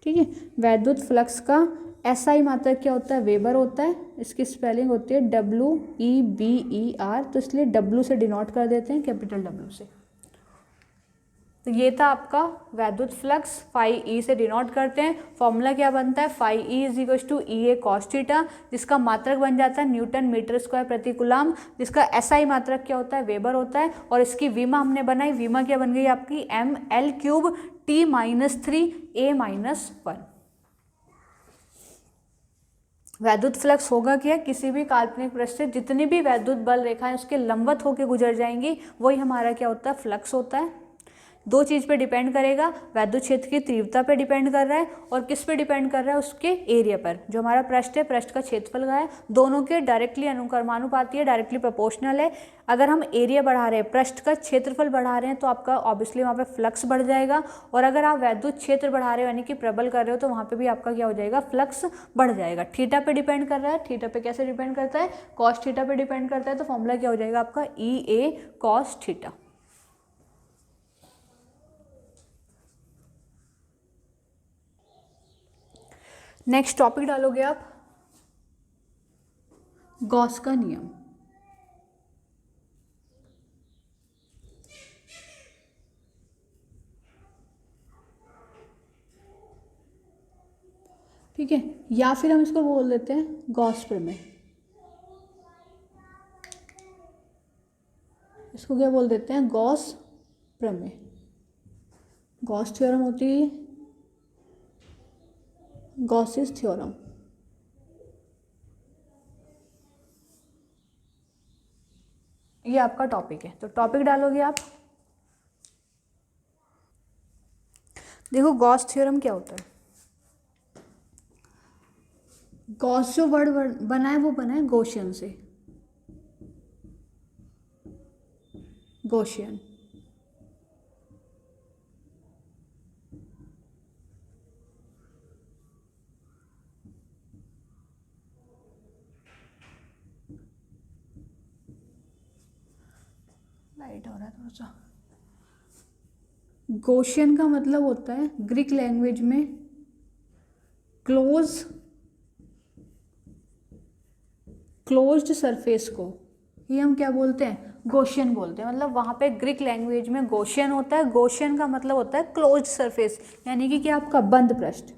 ठीक है, वैद्युत फ्लक्स का SI मात्रक क्या होता है, वेबर होता है। इसकी स्पेलिंग होती है WEBER, तो इसलिए W से डिनोट कर देते हैं, कैपिटल W से। तो ये था आपका वैद्युत फ्लक्स, फाई ई से डिनोट करते हैं। फॉर्मूला क्या बनता है, phi e is equal to EA cos theta, जिसका मात्रक बन जाता है न्यूटन मीटर स्क्वायर प्रति कूलाम, जिसका SI मात्रक क्या होता है, वेबर होता है। और इसकी वीमा हमने बनाई, वीमा क्या बन गई आपकी, ML3 T-3 A-1। वैद्युत फ्लक्स होगा क्या, किसी भी काल्पनिक पृष्ठ से जितनी भी वैद्युत बल रेखाएं उसके लंबवत होकर गुजर जाएंगी, वही हमारा क्या होता है, फ्लक्स होता है। दो चीज़ पे डिपेंड करेगा, वैद्युत क्षेत्र की तीव्रता पे डिपेंड कर रहा है, और किस पे डिपेंड कर रहा है, उसके एरिया पर। जो हमारा पृष्ठ है, पृष्ठ का क्षेत्रफल का है, दोनों के डायरेक्टली अनुक्रमानुपाती है, डायरेक्टली प्रोपोर्शनल है। अगर हम एरिया बढ़ा रहे हैं, पृष्ठ का क्षेत्रफल बढ़ा रहे हैं, तो आपका ऑब्वियसली वहाँ पे फ्लक्स बढ़ जाएगा। और अगर आप वैद्युत क्षेत्र बढ़ा रहे हो, यानी कि प्रबल कर रहे हो, तो वहाँ पे भी आपका क्या हो जाएगा, फ्लक्स बढ़ जाएगा। थीटा पे डिपेंड कर रहा है, थीटा पे कैसे डिपेंड करता है, कॉस थीटा पे डिपेंड करता है। तो फॉर्मूला क्या हो जाएगा आपका, EA cos theta. Next topic डालोगे आप, गॉस का नियम। ठीक है, या फिर हम इसको बोल देते हैं गॉस प्रमेय। इसको क्या बोल देते हैं, गॉस प्रमेय। गॉस थ्योरम होती है गॉसिस थ्योरम। ये आपका टॉपिक है, तो टॉपिक डालोगे आप। देखो गॉस थ्योरम क्या होता है, गॉस जो वर्ड बना है वो बना है गॉसियन से, गॉसियन। लाइट हो रहा है थोड़ा सा। गॉसियन का मतलब होता है ग्रीक लैंग्वेज में क्लोज्ड सरफेस को ये हम क्या बोलते हैं, गॉसियन बोलते हैं। मतलब वहाँ पे ग्रीक लैंग्वेज में गॉसियन होता है। गॉसियन का मतलब होता है क्लोज्ड सरफेस, यानी कि क्या आपका बंद पृष्ठ।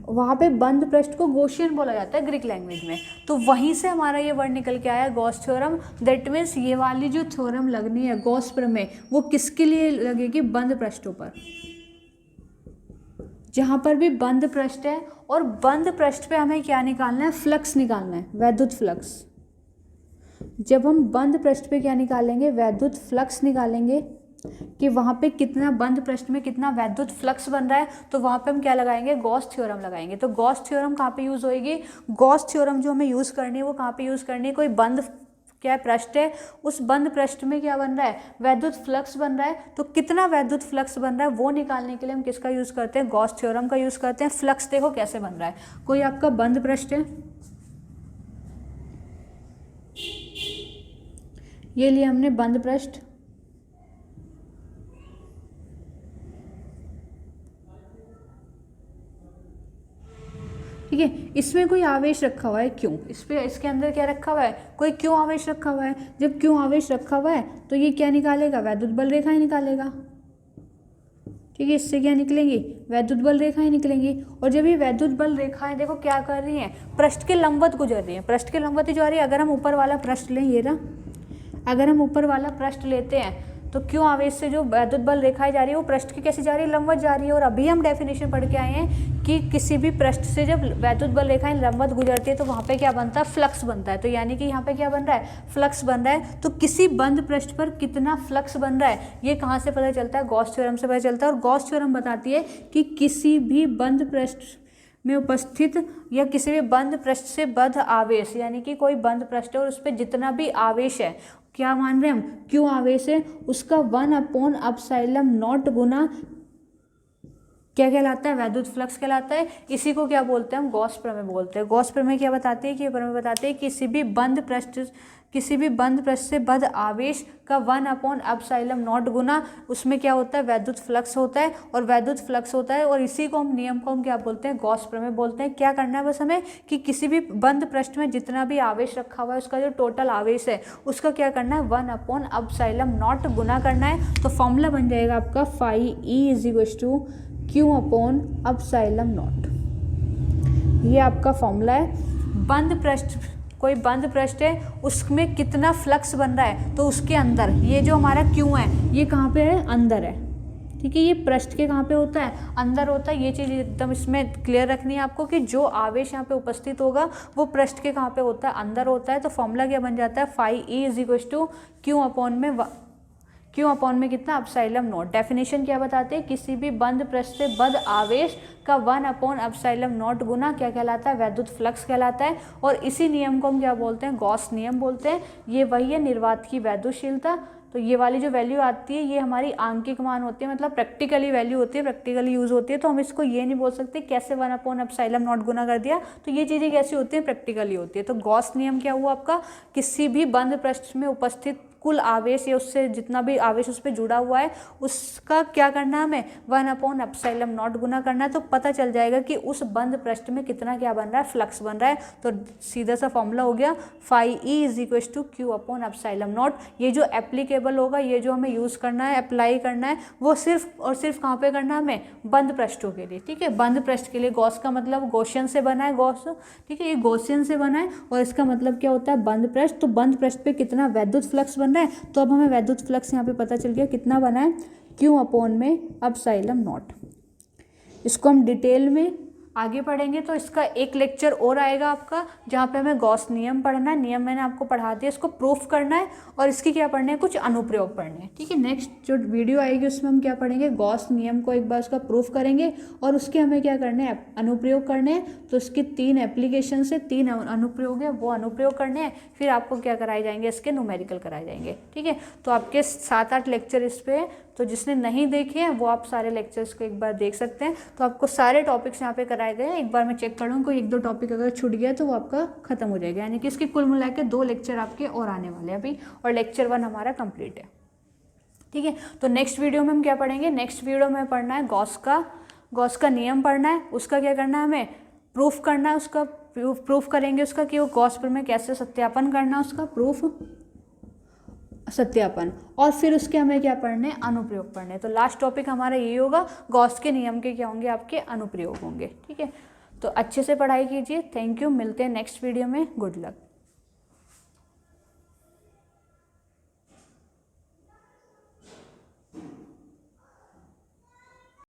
वहाँ पे बंद पृष्ठ को गॉसियन बोला जाता है ग्रीक लैंग्वेज में। तो वहीं से हमारा ये वर्ड निकल के आया गॉस थ्योरम। दैट मीन्स ये वाली जो थ्योरम लगनी है गॉस प्रमेय, वो किसके लिए लगेगी, बंद पृष्ठों पर। जहाँ पर भी बंद पृष्ठ है, और बंद पृष्ठ पे हमें क्या निकालना है, फ्लक्स निकालना है, वैद्युत फ्लक्स। जब हम बंद पृष्ठ पे क्या निकालेंगे, वैद्युत फ्लक्स निकालेंगे, कि वहाँ पे कितना बंद पृष्ठ में कितना वैद्युत फ्लक्स बन रहा है, तो वहाँ पे हम क्या लगाएंगे, गॉस थ्योरम लगाएंगे। तो गॉस थ्योरम कहाँ पे यूज़ होएगी, गॉस थ्योरम जो हमें यूज़ करनी है वो कहाँ पे यूज़ करनी है, कोई बंद क्या पृष्ठ है, उस बंद पृष्ठ में क्या बन रहा है, वैद्युत फ्लक्स बन रहा है। तो कितना वैद्युत फ्लक्स बन रहा है वो निकालने के लिए हम किसका यूज़ करते हैं, गॉस थ्योरम का यूज़ करते हैं। फ्लक्स देखो कैसे बन रहा है, कोई आपका बंद पृष्ठ है, ये लिया हमने बंद पृष्ठ, ठीक है, इसमें कोई आवेश रखा हुआ है क्यों, इस पे इसके अंदर क्या रखा हुआ है, कोई क्यों आवेश रखा हुआ है। जब क्यों आवेश रखा हुआ है तो ये क्या निकालेगा, वैद्युत बल रेखाएं निकालेगा, ठीक है, इससे क्या निकलेंगी, वैद्युत बल रेखाएं निकलेंगी। और जब ये वैद्युत बल रेखाएं देखो क्या कर रही हैं, पृष्ठ के लंबवत गुजर रही हैं, पृष्ठ के लंबवत ही जा रही है। अगर हम ऊपर वाला पृष्ठ लें, ये रहा, अगर हम ऊपर वाला पृष्ठ लेते हैं तो क्यों आवेश से जो वैद्युत बल रेखाएं जा रही है वो पृष्ठ की कैसी जा रही है, लंबवत जा रही है। और अभी हम डेफिनेशन पढ़ के आए हैं कि किसी भी पृष्ठ से जब वैद्युत बल रेखाएं लंबवत गुजरती है तो वहाँ पे क्या बनता है, फ्लक्स बनता है। तो यानी कि यहाँ पे क्या बन रहा है, फ्लक्स बन रहा है। तो किसी बंद पृष्ठ पर कितना फ्लक्स बन रहा है ये कहाँ से पता चलता है, गॉस थ्योरम से पता चलता है। और गॉस थ्योरम बताती है कि किसी भी बंद पृष्ठ में उपस्थित या किसी भी बंद पृष्ठ से बद्ध आवेश, यानी कि कोई बंद पृष्ठ है और उस पर जितना भी आवेश है, क्या मान रहे हैं हम, क्यों आवेश है, उसका 1/ε0 गुना क्या कहलाता है, वैद्युत फ्लक्स कहलाता है। इसी को क्या बोलते हैं हम, गॉस प्रमेय बोलते हैं। गॉस प्रमेय क्या बताती है कि प्रमेय बताती है किसी भी बंद पृष्ठ से बद्ध आवेश का 1/ε0 गुना उसमें क्या होता है, वैद्युत फ्लक्स होता है, और वैद्युत फ्लक्स होता है। और इसी को हम नियम को हम क्या बोलते हैं, गॉस प्रमेय बोलते हैं। क्या करना है बस हमें कि किसी भी बंद पृष्ठ में जितना भी आवेश रखा हुआ है उसका जो टोटल आवेश है उसका क्या करना है, 1/ε0 गुना करना है। तो फॉर्मूला बन जाएगा आपका φE Q/ε0। ये आपका फॉर्मूला है। बंद पृष्ठ, कोई बंद पृष्ठ है उसमें कितना फ्लक्स बन रहा है, तो उसके अंदर ये जो हमारा क्यों है ये कहाँ पे है, अंदर है, ठीक है। ये पृष्ठ के कहाँ पे होता है, अंदर होता है। ये चीज़ एकदम इसमें क्लियर रखनी है आपको कि जो आवेश यहाँ पे उपस्थित होगा वो पृष्ठ के कहाँ पे होता है, अंदर होता है। तो फॉर्मूला क्या बन जाता है, φE Q/में कितना, ε0। डेफिनेशन क्या बताते हैं, किसी भी बंद पृष्ठ से बद्ध आवेश का 1/ε0 गुना क्या कहलाता है, वैद्युत फ्लक्स कहलाता है। और इसी नियम को हम क्या बोलते हैं, गॉस नियम बोलते हैं। ये वही है निर्वात की वैद्युतशीलता। तो ये वाली जो वैल्यू आती है ये हमारी आंकिक मान होती है, मतलब प्रैक्टिकली वैल्यू होती है, प्रैक्टिकली यूज होती है। तो हम इसको ये नहीं बोल सकते कैसे 1/ε0 गुना कर दिया। तो ये चीज़ें कैसी होती है, प्रैक्टिकली होती है। तो गॉस नियम क्या हुआ आपका, किसी भी बंद पृष्ठ में उपस्थित कुल आवेश या उससे जितना भी आवेश उस पर जुड़ा हुआ है उसका क्या करना है, हमें 1/ε0 गुना करना है। तो पता चल जाएगा कि उस बंद पृष्ठ में कितना क्या बन रहा है, फ्लक्स बन रहा है। तो सीधा सा फॉर्मूला हो गया φE Q/ε0। ये जो एप्लीकेबल होगा, ये जो हमें यूज़ करना है, अप्लाई करना है, वो सिर्फ और सिर्फ कहाँ पे करना है, हमें बंद पृष्ठों के लिए, ठीक है। बंद पृष्ठ के लिए गॉस का मतलब गॉसियन से बना है, गॉस, ठीक है, ये गॉसियन से बना है। और इसका मतलब क्या होता है, बंद पृष्ठ। तो बंद पृष्ठ पे कितना वैद्युत फ्लक्स बन रहा है, तो अब हमें वैद्युत फ्लक्स यहाँ पे पता चल गया कितना बना है, Q/ε0। इसको हम डिटेल में आगे पढ़ेंगे। तो इसका एक लेक्चर और आएगा आपका जहाँ पे हमें गॉस नियम पढ़ना है। नियम मैंने आपको पढ़ा दिया, इसको प्रूफ करना है और इसकी क्या पढ़ना है, कुछ अनुप्रयोग पढ़ने हैं, ठीक है। नेक्स्ट जो वीडियो आएगी उसमें हम क्या पढ़ेंगे, गॉस नियम को एक बार उसका प्रूफ करेंगे और उसके हमें क्या करने हैं, अनुप्रयोग करने हैं। तो इसके 3 एप्लीकेशन से 3 अनुप्रयोग है, वो अनुप्रयोग करने हैं। फिर आपको क्या कराए जाएंगे, इसके न्यूमेरिकल कराए जाएंगे, ठीक है। तो आपके 7-8 लेक्चर इस पे, तो जिसने नहीं देखे हैं वो आप सारे लेक्चर्स को एक बार देख सकते हैं। तो आपको सारे टॉपिक्स यहाँ पे कराए गए हैं। एक बार मैं चेक कर लूँ, कोई 1-2 टॉपिक अगर छूट गया तो वो आपका खत्म हो जाएगा। यानी कि इसके कुल मिला के 2 लेक्चर आपके और आने वाले हैं अभी, और लेक्चर 1 हमारा कंप्लीट है, ठीक है। तो नेक्स्ट वीडियो में हम क्या पढ़ेंगे, नेक्स्ट वीडियो में पढ़ना है गॉस का नियम पढ़ना है। उसका क्या करना है, हमें प्रूफ करना है, उसका प्रूफ करेंगे उसका कि वो गॉस प्रमेय कैसे सत्यापन करना है, उसका प्रूफ सत्यापन। और फिर उसके हमें क्या पढ़ने, अनुप्रयोग पढ़ने। तो लास्ट टॉपिक हमारा यही होगा, गॉस के नियम के क्या होंगे, आपके अनुप्रयोग होंगे, ठीक है। तो अच्छे से पढ़ाई कीजिए। थैंक यू, मिलते हैं नेक्स्ट वीडियो में। Good luck.